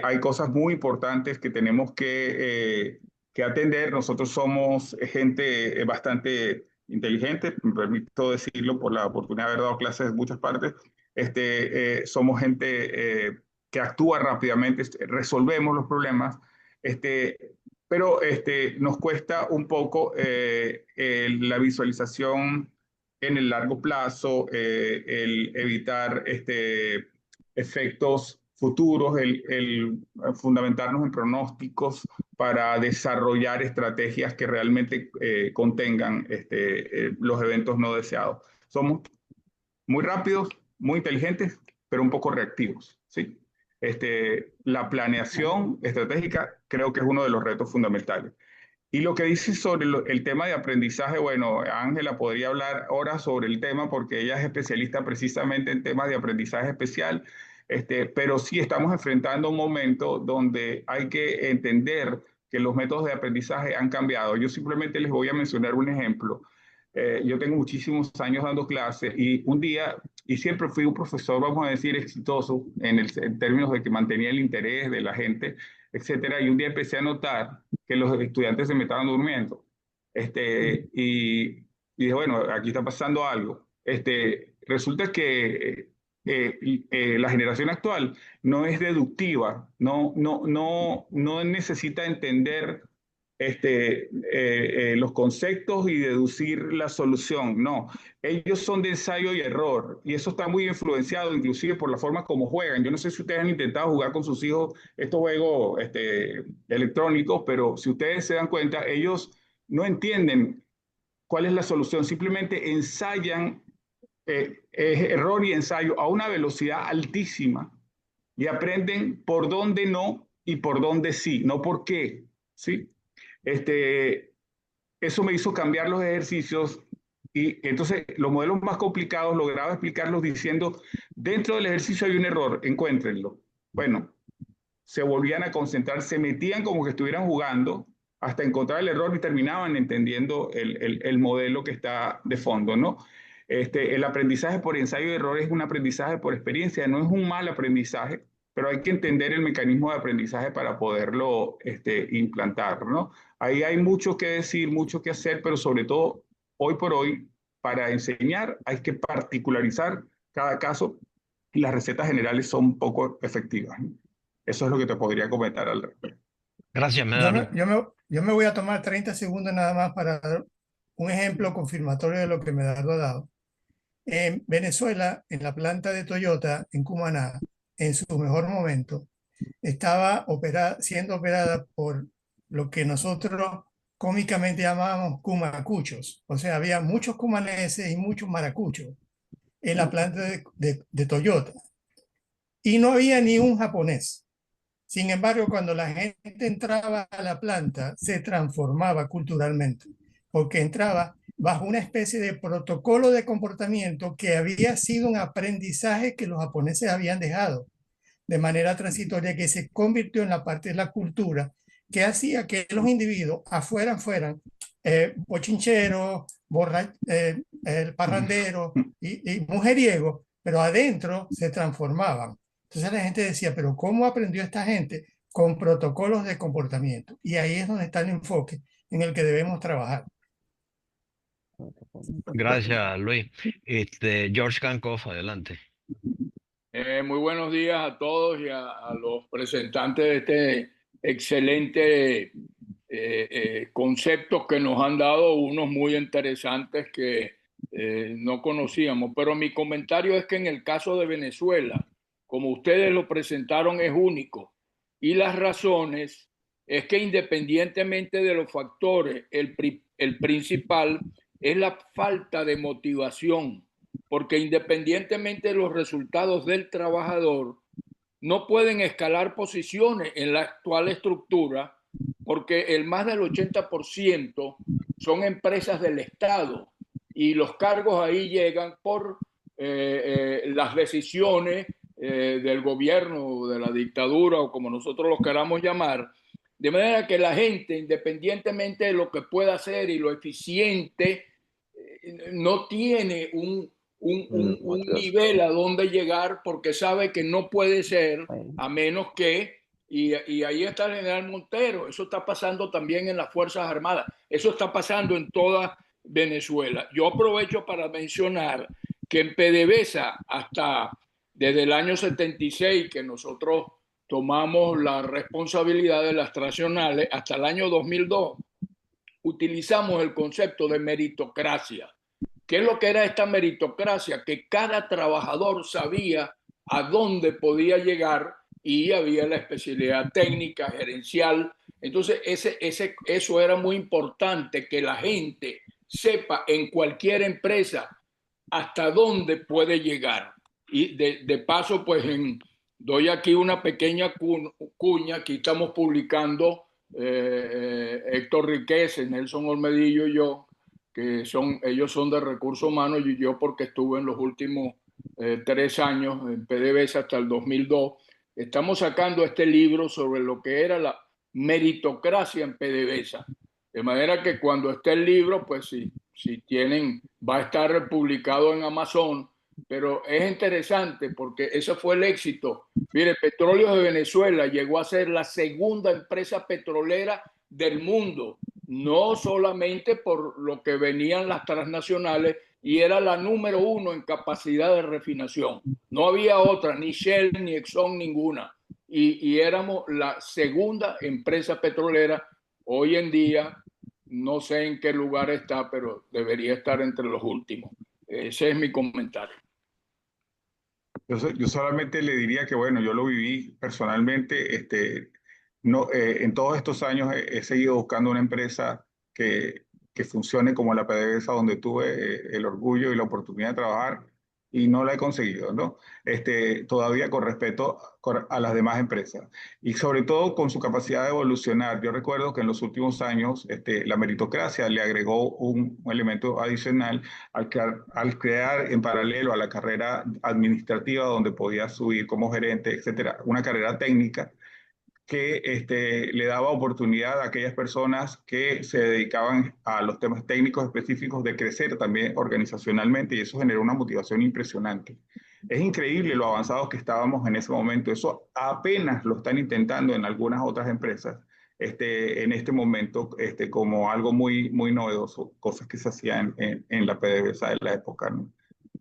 hay cosas muy importantes que tenemos que atender. Nosotros somos gente bastante inteligente, me permito decirlo por la oportunidad de haber dado clases en muchas partes. Somos gente que actúa rápidamente, resolvemos los problemas, pero nos cuesta un poco la visualización en el largo plazo, el evitar efectos futuros, el fundamentarnos en pronósticos para desarrollar estrategias que realmente contengan los eventos no deseados. Somos muy rápidos, muy inteligentes, pero un poco reactivos, ¿sí? La planeación estratégica creo que es uno de los retos fundamentales. Y lo que dices sobre el tema de aprendizaje, bueno, Ángela podría hablar horas sobre el tema porque ella es especialista precisamente en temas de aprendizaje especial, pero sí estamos enfrentando un momento donde hay que entender que los métodos de aprendizaje han cambiado. Yo simplemente les voy a mencionar un ejemplo. Yo tengo muchísimos años dando clases y un día, y siempre fui un profesor, vamos a decir, exitoso en términos de que mantenía el interés de la gente, etcétera, y un día empecé a notar que los estudiantes se me estaban durmiendo. Y dije, bueno, aquí está pasando algo. Resulta que la generación actual no es deductiva, no necesita entender los conceptos y deducir la solución, no. Ellos son de ensayo y error, y eso está muy influenciado inclusive por la forma como juegan. Yo no sé si ustedes han intentado jugar con sus hijos estos juegos electrónicos, pero si ustedes se dan cuenta, ellos no entienden cuál es la solución, simplemente ensayan error y ensayo a una velocidad altísima y aprenden por dónde no y por dónde sí, no por qué, ¿sí? Eso me hizo cambiar los ejercicios y entonces los modelos más complicados lograba explicarlos diciendo, dentro del ejercicio hay un error, encuéntrenlo. Bueno, se volvían a concentrar, se metían como que estuvieran jugando hasta encontrar el error y terminaban entendiendo el modelo que está de fondo, ¿no? El aprendizaje por ensayo y error es un aprendizaje por experiencia, no es un mal aprendizaje, pero hay que entender el mecanismo de aprendizaje para poderlo implantar, ¿no? Ahí hay mucho que decir, mucho que hacer, pero sobre todo, hoy por hoy, para enseñar hay que particularizar cada caso y las recetas generales son poco efectivas, ¿no? Eso es lo que te podría comentar al respecto. Gracias, Medardo. Yo me voy a tomar 30 segundos nada más para dar un ejemplo confirmatorio de lo que Medardo ha dado. En Venezuela, en la planta de Toyota, en Cumaná, en su mejor momento, estaba siendo operada por lo que nosotros cómicamente llamábamos cumacuchos. O sea, había muchos cumaneses y muchos maracuchos en la planta de Toyota. Y no había ni un japonés. Sin embargo, cuando la gente entraba a la planta, se transformaba culturalmente, porque entraba bajo una especie de protocolo de comportamiento que había sido un aprendizaje que los japoneses habían dejado de manera transitoria, que se convirtió en la parte de la cultura que hacía que los individuos afuera fueran bochincheros, el parrandero y mujeriego, pero adentro se transformaban. Entonces la gente decía, pero ¿cómo aprendió esta gente? Con protocolos de comportamiento. Y ahí es donde está el enfoque en el que debemos trabajar. Gracias, Luis. George Cancoff, adelante. Muy buenos días a todos y a los presentantes de este excelente conceptos que nos han dado, unos muy interesantes que no conocíamos. Pero mi comentario es que en el caso de Venezuela, como ustedes lo presentaron, es único. Y las razones es que independientemente de los factores, el principal es la falta de motivación, porque independientemente de los resultados del trabajador, no pueden escalar posiciones en la actual estructura, porque el más del 80% son empresas del Estado y los cargos ahí llegan por las decisiones del gobierno, de la dictadura o como nosotros los queramos llamar, de manera que la gente, independientemente de lo que pueda hacer y lo eficiente, no tiene un nivel a donde llegar porque sabe que no puede ser a menos que, y ahí está el general Montero, eso está pasando también en las Fuerzas Armadas, eso está pasando en toda Venezuela. Yo aprovecho para mencionar que en PDVSA hasta desde el año 76 que nosotros tomamos la responsabilidad de las transnacionales hasta el año 2002, utilizamos el concepto de meritocracia. ¿Qué es lo que era esta meritocracia? Que cada trabajador sabía a dónde podía llegar y había la especialidad técnica, gerencial. Entonces, eso era muy importante, que la gente sepa en cualquier empresa hasta dónde puede llegar. Y de paso, pues doy aquí una pequeña cuña. Aquí estamos publicando Héctor Riquese, Nelson Olmedillo y yo, que ellos son de recursos humanos y yo porque estuve en los últimos 3 años en PDVSA hasta el 2002. Estamos sacando este libro sobre lo que era la meritocracia en PDVSA. De manera que cuando esté el libro, pues si tienen, va a estar publicado en Amazon, pero es interesante porque ese fue el éxito. Mire, Petróleos de Venezuela llegó a ser la segunda empresa petrolera del mundo, no solamente por lo que venían las transnacionales, y era la número 1 en capacidad de refinación. No había otra, ni Shell, ni Exxon, ninguna. Y éramos la segunda empresa petrolera. Hoy en día, no sé en qué lugar está, pero debería estar entre los últimos. Ese es mi comentario. Yo solamente le diría que, bueno, yo lo viví personalmente. No, en todos estos años he seguido buscando una empresa que funcione como la PDVSA, donde tuve el orgullo y la oportunidad de trabajar, y no la he conseguido, ¿no? Todavía con respeto a las demás empresas y sobre todo con su capacidad de evolucionar. Yo recuerdo que en los últimos años la meritocracia le agregó un elemento adicional al crear en paralelo a la carrera administrativa, donde podía subir como gerente, etcétera, una carrera técnica que le daba oportunidad a aquellas personas que se dedicaban a los temas técnicos específicos de crecer también organizacionalmente, y eso generó una motivación impresionante. Es increíble lo avanzados que estábamos en ese momento. Eso apenas lo están intentando en algunas otras empresas en este momento como algo muy, muy novedoso, cosas que se hacían en la PDVSA de la época, ¿no?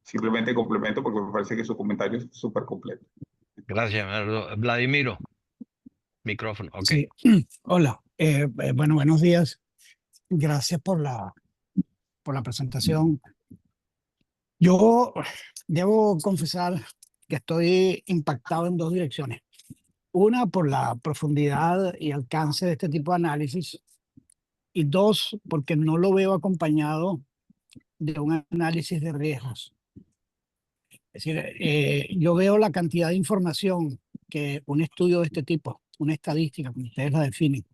Simplemente complemento porque me parece que su comentario es súper completo. Gracias, Vladimiro. Micrófono, ok. Sí. Hola, bueno, buenos días. Gracias por la presentación. Yo debo confesar que estoy impactado en 2 direcciones. Una, por la profundidad y alcance de este tipo de análisis, y 2, porque no lo veo acompañado de un análisis de riesgos. Es decir, yo veo la cantidad de información que un estudio de este tipo, una estadística, como ustedes la definen,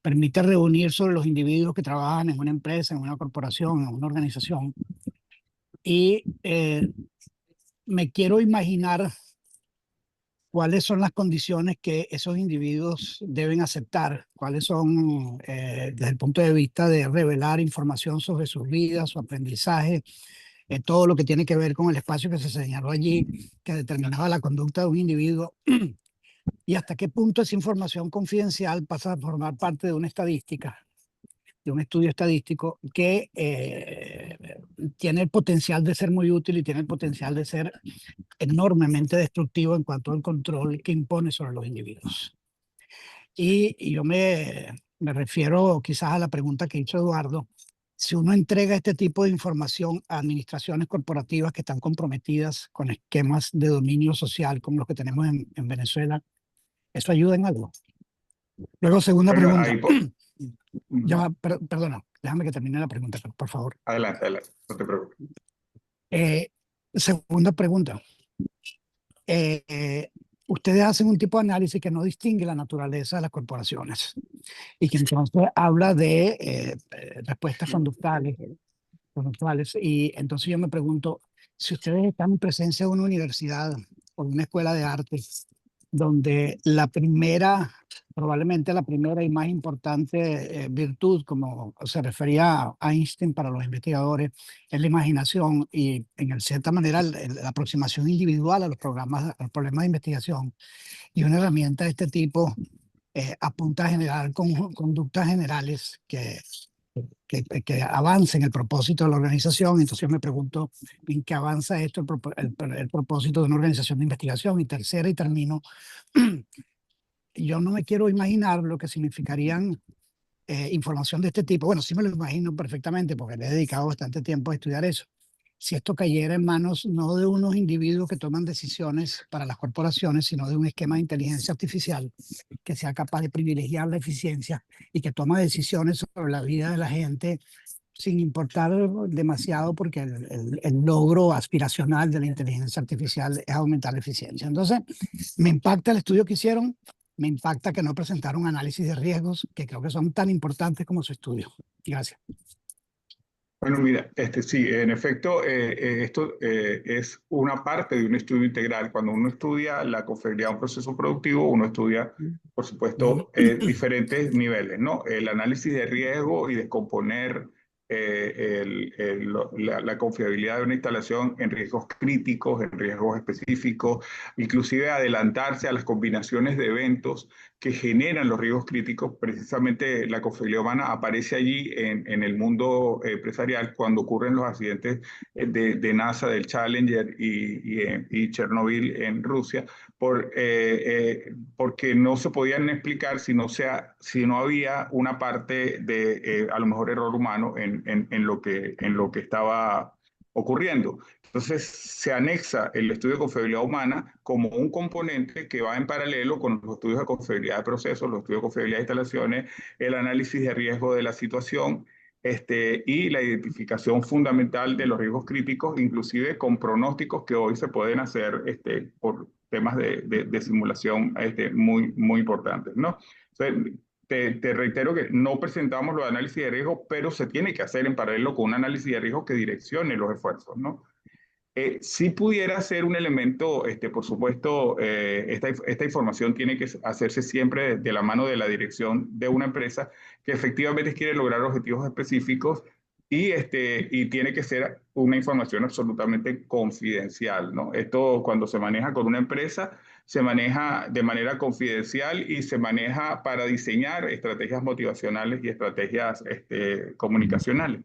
permite reunir sobre los individuos que trabajan en una empresa, en una corporación, en una organización. Y me quiero imaginar cuáles son las condiciones que esos individuos deben aceptar, cuáles son, desde el punto de vista de revelar información sobre sus vidas, su aprendizaje, todo lo que tiene que ver con el espacio que se señaló allí, que determinaba la conducta de un individuo, y hasta qué punto esa información confidencial pasa a formar parte de una estadística, de un estudio estadístico que tiene el potencial de ser muy útil y tiene el potencial de ser enormemente destructivo en cuanto al control que impone sobre los individuos. Y yo me refiero quizás a la pregunta que hizo Eduardo. Si uno entrega este tipo de información a administraciones corporativas que están comprometidas con esquemas de dominio social como los que tenemos en Venezuela, ¿eso ayuda en algo? Luego, segunda Bueno, pregunta. Ya va, perdona, déjame que termine la pregunta, por favor. Adelante, adelante, no te preocupes. Segunda pregunta. Ustedes hacen un tipo de análisis que no distingue la naturaleza de las corporaciones y que entonces habla de respuestas conductuales. Y entonces yo me pregunto, si ustedes están en presencia de una universidad o una escuela de arte donde la primera, probablemente la primera y más importante virtud, como se refería a Einstein para los investigadores, es la imaginación y en cierta manera la aproximación individual a los problemas de investigación, y una herramienta de este tipo apunta a generar conductas generales que avancen el propósito de la organización. Entonces yo me pregunto en qué avanza esto, el propósito de una organización de investigación. Y tercera, y termino, yo no me quiero imaginar lo que significarían información de este tipo. Bueno, sí me lo imagino perfectamente porque le he dedicado bastante tiempo a estudiar eso. Si esto cayera en manos no de unos individuos que toman decisiones para las corporaciones, sino de un esquema de inteligencia artificial que sea capaz de privilegiar la eficiencia y que toma decisiones sobre la vida de la gente sin importar demasiado, porque el logro aspiracional de la inteligencia artificial es aumentar la eficiencia. Entonces, me impacta el estudio que hicieron, me impacta que no presentaron análisis de riesgos, que creo que son tan importantes como su estudio. Gracias. Bueno, mira, sí, en efecto, esto es una parte de un estudio integral. Cuando uno estudia la confiabilidad de un proceso productivo, uno estudia, por supuesto, diferentes niveles, ¿no? El análisis de riesgo y descomponer la confiabilidad de una instalación en riesgos críticos, en riesgos específicos, inclusive adelantarse a las combinaciones de eventos que generan los riesgos críticos. Precisamente la confiabilidad humana aparece allí en el mundo empresarial cuando ocurren los accidentes de NASA, del Challenger y Chernobyl en Rusia, porque no se podían explicar si no había una parte de a lo mejor error humano en lo que estaba ocurriendo. Entonces se anexa el estudio de confiabilidad humana como un componente que va en paralelo con los estudios de confiabilidad de procesos, los estudios de confiabilidad de instalaciones, el análisis de riesgo de la situación, y la identificación fundamental de los riesgos críticos, inclusive con pronósticos que hoy se pueden hacer por temas de simulación muy, muy importantes, ¿no? Entonces, te reitero que no presentamos los análisis de riesgo, pero se tiene que hacer en paralelo con un análisis de riesgo que direccione los esfuerzos, ¿no? Si pudiera ser un elemento, por supuesto, esta información tiene que hacerse siempre de la mano de la dirección de una empresa que efectivamente quiere lograr objetivos específicos y tiene que ser una información absolutamente confidencial, ¿no? Esto cuando se maneja con una empresa, se maneja de manera confidencial y se maneja para diseñar estrategias motivacionales y estrategias comunicacionales.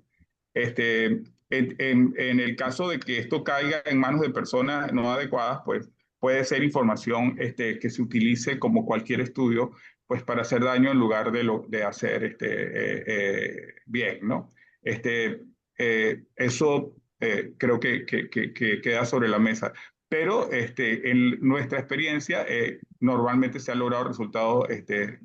En el caso de que esto caiga en manos de personas no adecuadas, pues puede ser información que se utilice como cualquier estudio, pues para hacer daño en lugar de hacer bien, ¿no? Eso creo que queda sobre la mesa. Pero en nuestra experiencia normalmente se han logrado resultados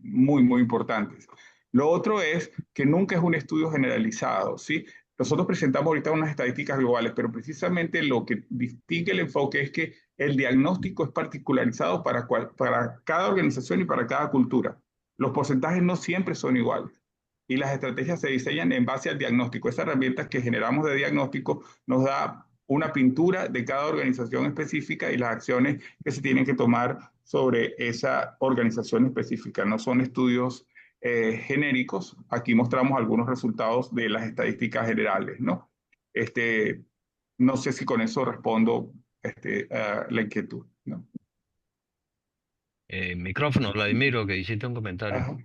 muy, muy importantes. Lo otro es que nunca es un estudio generalizado, ¿sí? Nosotros presentamos ahorita unas estadísticas globales, pero precisamente lo que distingue el enfoque es que el diagnóstico es particularizado para cada organización y para cada cultura. Los porcentajes no siempre son iguales y las estrategias se diseñan en base al diagnóstico. Esa herramienta que generamos de diagnóstico nos da una pintura de cada organización específica y las acciones que se tienen que tomar sobre esa organización específica. No son estudios genéricos. Aquí mostramos algunos resultados de las estadísticas generales, ¿no? No sé si con eso respondo a la inquietud, ¿no? Micrófono, Vladimiro, que hiciste un comentario. Ajá.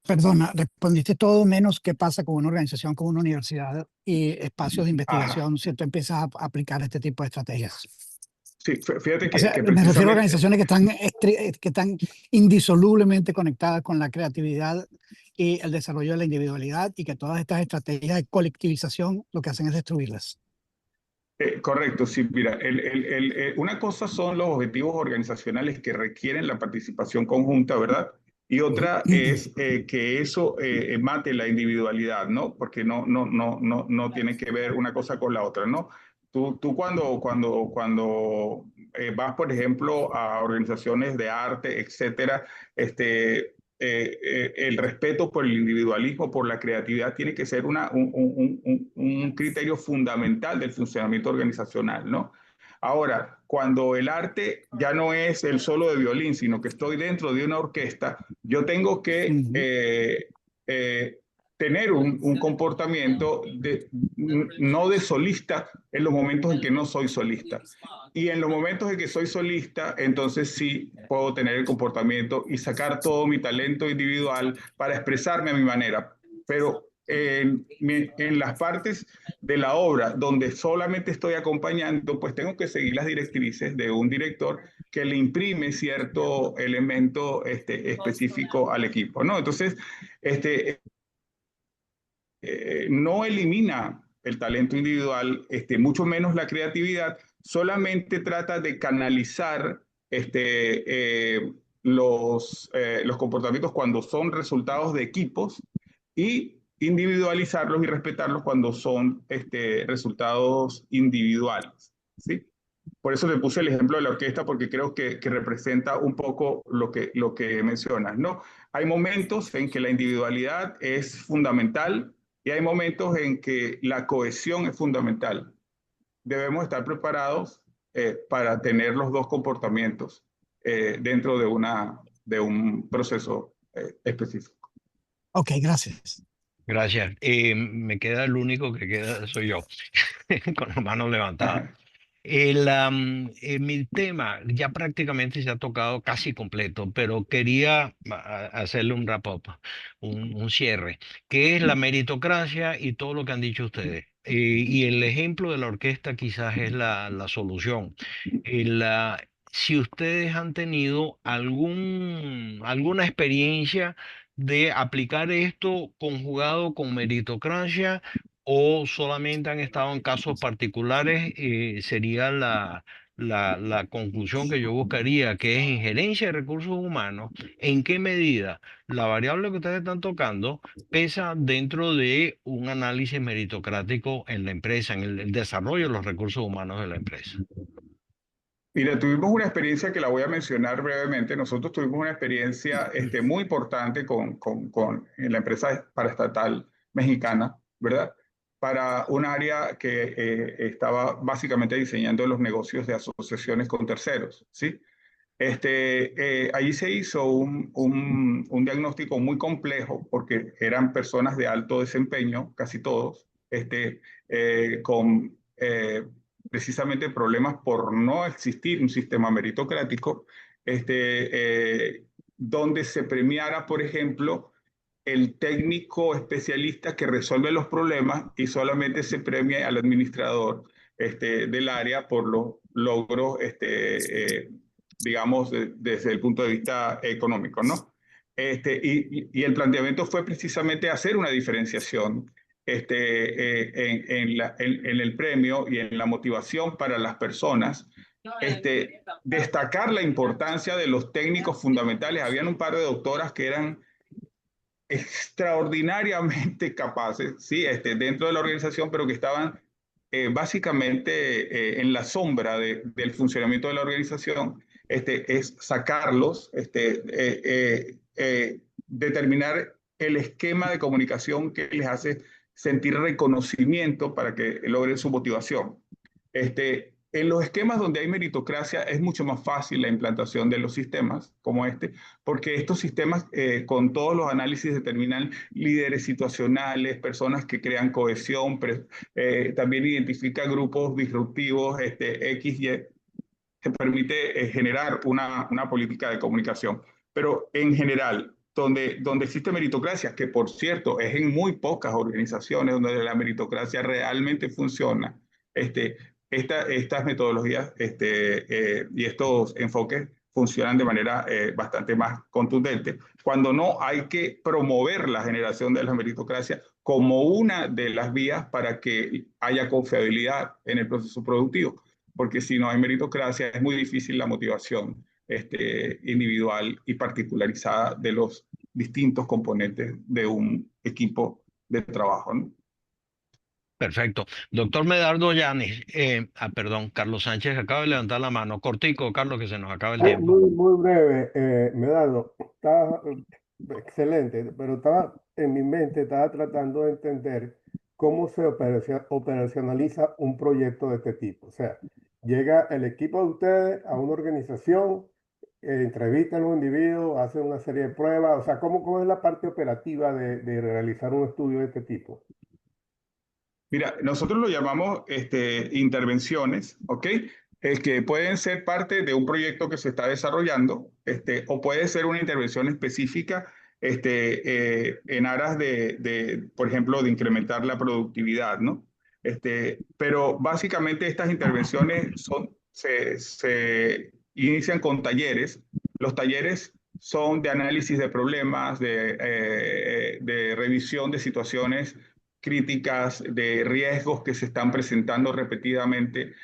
Perdona, respondiste todo menos qué pasa con una organización, con una universidad y espacios de investigación si tú empiezas a aplicar este tipo de estrategias. Sí, fíjate O sea, que me refiero a precisamente... organizaciones que están indisolublemente conectadas con la creatividad y el desarrollo de la individualidad, y que todas estas estrategias de colectivización lo que hacen es destruirlas. Correcto, sí, mira, una cosa son los objetivos organizacionales que requieren la participación conjunta, ¿verdad? Y otra es que eso mate la individualidad, ¿no? Porque no tiene que ver una cosa con la otra, ¿no? Tú cuando vas, por ejemplo, a organizaciones de arte, etcétera, el respeto por el individualismo, por la creatividad, tiene que ser un criterio fundamental del funcionamiento organizacional, ¿no? Ahora, cuando el arte ya no es el solo de violín, sino que estoy dentro de una orquesta, yo tengo que tener un comportamiento no de solista en los momentos en que no soy solista. Y en los momentos en que soy solista, entonces sí puedo tener el comportamiento y sacar todo mi talento individual para expresarme a mi manera. Pero en las partes de la obra donde solamente estoy acompañando, pues tengo que seguir las directrices de un director que le imprime cierto elemento específico al equipo, ¿no? Entonces, no elimina el talento individual, mucho menos la creatividad, solamente trata de canalizar los comportamientos cuando son resultados de equipos y individualizarlos y respetarlos cuando son resultados individuales, ¿sí? Por eso le puse el ejemplo de la orquesta, porque creo que representa un poco lo que mencionas, ¿no? Hay momentos en que la individualidad es fundamental y hay momentos en que la cohesión es fundamental. Debemos estar preparados para tener los dos comportamientos dentro de un proceso específico. Ok, gracias. Gracias. Me queda el único que queda, soy yo, con las manos levantadas. Mi tema ya prácticamente se ha tocado casi completo, pero quería hacerle un wrap-up, un cierre, que es la meritocracia y todo lo que han dicho ustedes. Y el ejemplo de la orquesta quizás es la solución. Si ustedes han tenido alguna experiencia de aplicar esto conjugado con meritocracia, o solamente han estado en casos particulares, sería la conclusión que yo buscaría, que es injerencia de recursos humanos. ¿En qué medida la variable que ustedes están tocando pesa dentro de un análisis meritocrático en la empresa, en el desarrollo de los recursos humanos de la empresa? Mira, tuvimos una experiencia que la voy a mencionar brevemente. Nosotros tuvimos una experiencia muy importante en la empresa paraestatal mexicana, ¿verdad? Para un área que estaba básicamente diseñando los negocios de asociaciones con terceros, ¿sí? Allí se hizo un diagnóstico muy complejo porque eran personas de alto desempeño, casi todos, con precisamente problemas por no existir un sistema meritocrático, donde se premiara, por ejemplo, el técnico especialista que resuelve los problemas y solamente se premia al administrador del área por los logros digamos, desde el punto de vista económico, ¿no? Y el planteamiento fue precisamente hacer una diferenciación en el premio y en la motivación para las personas, destacar la importancia de los técnicos fundamentales. Habían un par de doctoras que eran extraordinariamente capaces, ¿sí? Dentro de la organización, pero que estaban básicamente en la sombra del funcionamiento de la organización. Es sacarlos, determinar el esquema de comunicación que les hace sentir reconocimiento para que logren su motivación. En los esquemas donde hay meritocracia es mucho más fácil la implantación de los sistemas como este, porque estos sistemas con todos los análisis determinan líderes situacionales, personas que crean cohesión, también identifica grupos disruptivos, X, Y, que permite generar una política de comunicación. Pero en general, donde existe meritocracia, que por cierto es en muy pocas organizaciones donde la meritocracia realmente funciona, estas metodologías y estos enfoques funcionan de manera bastante más contundente. Cuando no, hay que promover la generación de la meritocracia como una de las vías para que haya confiabilidad en el proceso productivo, porque si no hay meritocracia es muy difícil la motivación individual y particularizada de los distintos componentes de un equipo de trabajo, ¿no? Perfecto. Doctor Medardo Yáñez, perdón, Carlos Sánchez acaba de levantar la mano. Cortico, Carlos, que se nos acaba el tiempo. Muy breve, Medardo. Está excelente, pero estaba en mi mente, estaba tratando de entender cómo se operacionaliza un proyecto de este tipo. O sea, llega el equipo de ustedes a una organización, entrevistan a los individuos, hacen una serie de pruebas. O sea, ¿cómo es la parte operativa de realizar un estudio de este tipo? Mira, nosotros lo llamamos intervenciones, ¿ok? Que pueden ser parte de un proyecto que se está desarrollando, o puede ser una intervención específica en aras por ejemplo, de incrementar la productividad, ¿no? Pero básicamente estas intervenciones se inician con talleres. Los talleres son de análisis de problemas, de revisión de situaciones críticas, de riesgos que se están presentando repetidamente.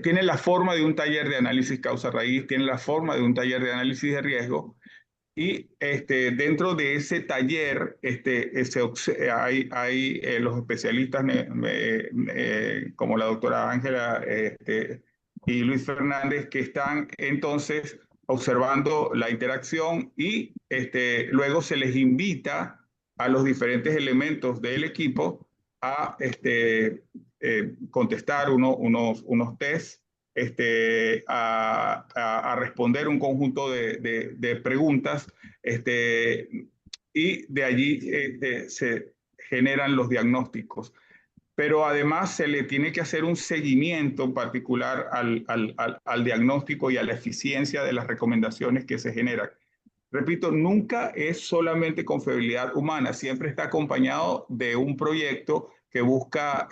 Tiene la forma de un taller de análisis causa-raíz, tiene la forma de un taller de análisis de riesgo, y dentro de ese taller hay los especialistas como la doctora Ángela y Luis Fernández, que están entonces observando la interacción, y luego se les invita a los diferentes elementos del equipo a contestar unos tests, a responder un conjunto de preguntas, y de allí se generan los diagnósticos. Pero además se le tiene que hacer un seguimiento particular al diagnóstico y a la eficiencia de las recomendaciones que se generan. Repito, nunca es solamente confiabilidad humana, siempre está acompañado de un proyecto que busca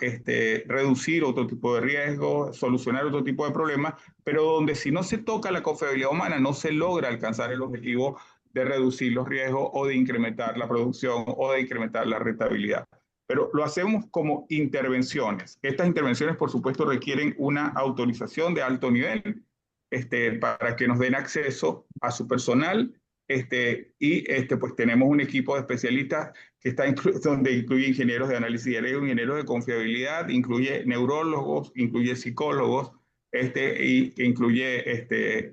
reducir otro tipo de riesgos, solucionar otro tipo de problemas, pero donde si no se toca la confiabilidad humana no se logra alcanzar el objetivo de reducir los riesgos o de incrementar la producción o de incrementar la rentabilidad. Pero lo hacemos como intervenciones. Estas intervenciones, por supuesto, requieren una autorización de alto nivel para que nos den acceso a su personal. Pues tenemos un equipo de especialistas que donde incluye ingenieros de análisis de riesgo, ingenieros de confiabilidad, incluye neurólogos, incluye psicólogos, y que incluye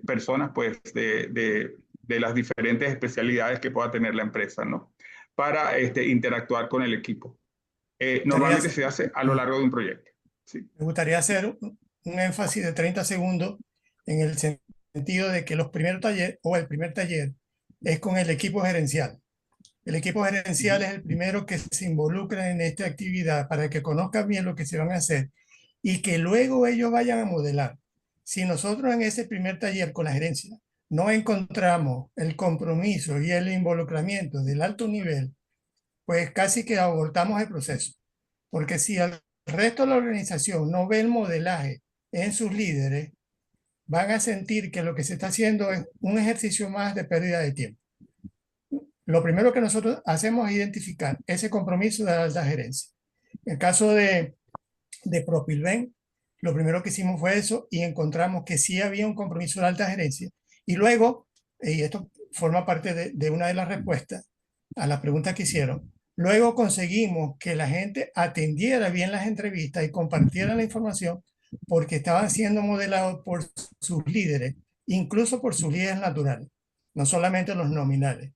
personas pues de las diferentes especialidades que pueda tener la empresa, ¿no? Para interactuar con el equipo. Normalmente se hace a lo largo de un proyecto. ¿Sí? Me gustaría hacer un énfasis de 30 segundos en el sentido de que el primer taller es con el equipo gerencial. El equipo gerencial es el primero que se involucra en esta actividad para que conozcan bien lo que se van a hacer y que luego ellos vayan a modelar. Si nosotros en ese primer taller con la gerencia no encontramos el compromiso y el involucramiento del alto nivel, pues casi que abortamos el proceso. Porque si el resto de la organización no ve el modelaje en sus líderes, van a sentir que lo que se está haciendo es un ejercicio más de pérdida de tiempo. Lo primero que nosotros hacemos es identificar ese compromiso de la alta gerencia. En el caso de Propilven, lo primero que hicimos fue eso y encontramos que sí había un compromiso de la alta gerencia. Y luego, y esto forma parte de una de las respuestas a las preguntas que hicieron, luego conseguimos que la gente atendiera bien las entrevistas y compartiera la información porque estaban siendo modelados por sus líderes, incluso por sus líderes naturales, no solamente los nominales.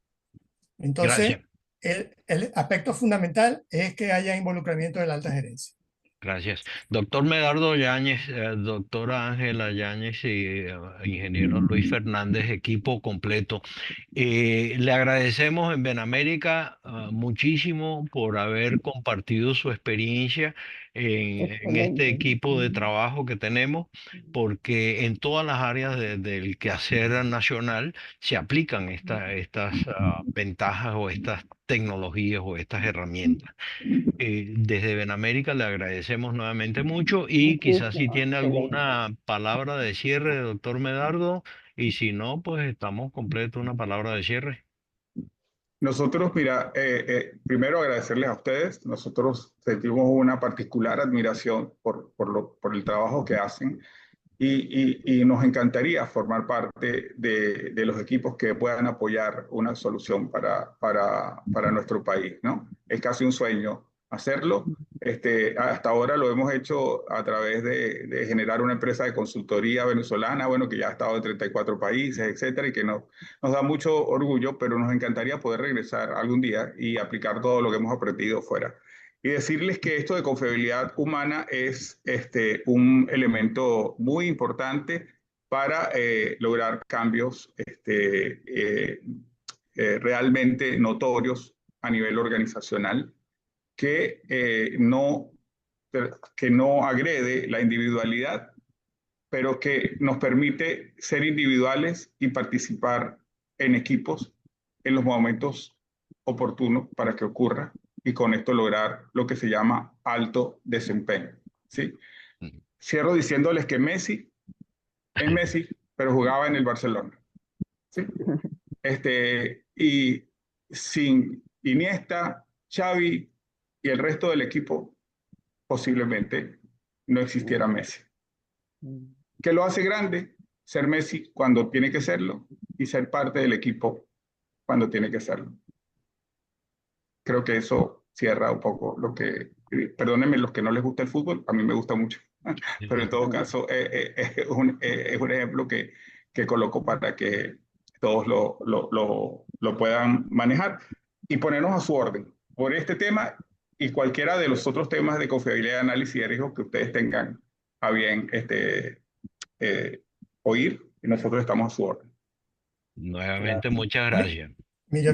Entonces, el aspecto fundamental es que haya involucramiento de la alta gerencia. Gracias. Doctor Medardo Yáñez, doctora Ángela Yáñez y ingeniero Luis Fernández, equipo completo. Le agradecemos en Benamérica muchísimo por haber compartido su experiencia en este equipo de trabajo que tenemos, porque en todas las áreas del quehacer nacional se aplican estas ventajas o estas tecnologías o estas herramientas. Desde Benamérica le agradecemos nuevamente mucho y quizás si Muchísimo, tiene excelente. alguna palabra de cierre, doctor Medardo, y si no, pues estamos completos, una palabra de cierre. Nosotros, mira, primero agradecerles a ustedes. Nosotros sentimos una particular admiración por el trabajo que hacen y nos encantaría formar parte de los equipos que puedan apoyar una solución para nuestro país, ¿no? Es casi un sueño hacerlo. Hasta ahora lo hemos hecho a través de generar una empresa de consultoría venezolana, bueno, que ya ha estado en 34 países, etcétera, y que nos da mucho orgullo, pero nos encantaría poder regresar algún día y aplicar todo lo que hemos aprendido fuera. Y decirles que esto de confiabilidad humana es un elemento muy importante para lograr cambios realmente notorios a nivel organizacional que que no agrede la individualidad, pero que nos permite ser individuales y participar en equipos en los momentos oportunos para que ocurra y con esto lograr lo que se llama alto desempeño, ¿sí? Cierro diciéndoles que Messi es Messi, pero jugaba en el Barcelona, ¿sí? Y sin Iniesta, Xavi y el resto del equipo, posiblemente no existiera Messi. ¿Qué lo hace grande? Ser Messi cuando tiene que serlo y ser parte del equipo cuando tiene que serlo. Creo que eso cierra un poco lo que, perdónenme los que no les gusta el fútbol, a mí me gusta mucho, pero en todo caso es un ejemplo que coloco para que todos lo puedan manejar y ponernos a su orden por este tema y cualquiera de los otros temas de confiabilidad, análisis de riesgo que ustedes tengan a bien oír, y nosotros estamos a su orden. Nuevamente, muchas gracias.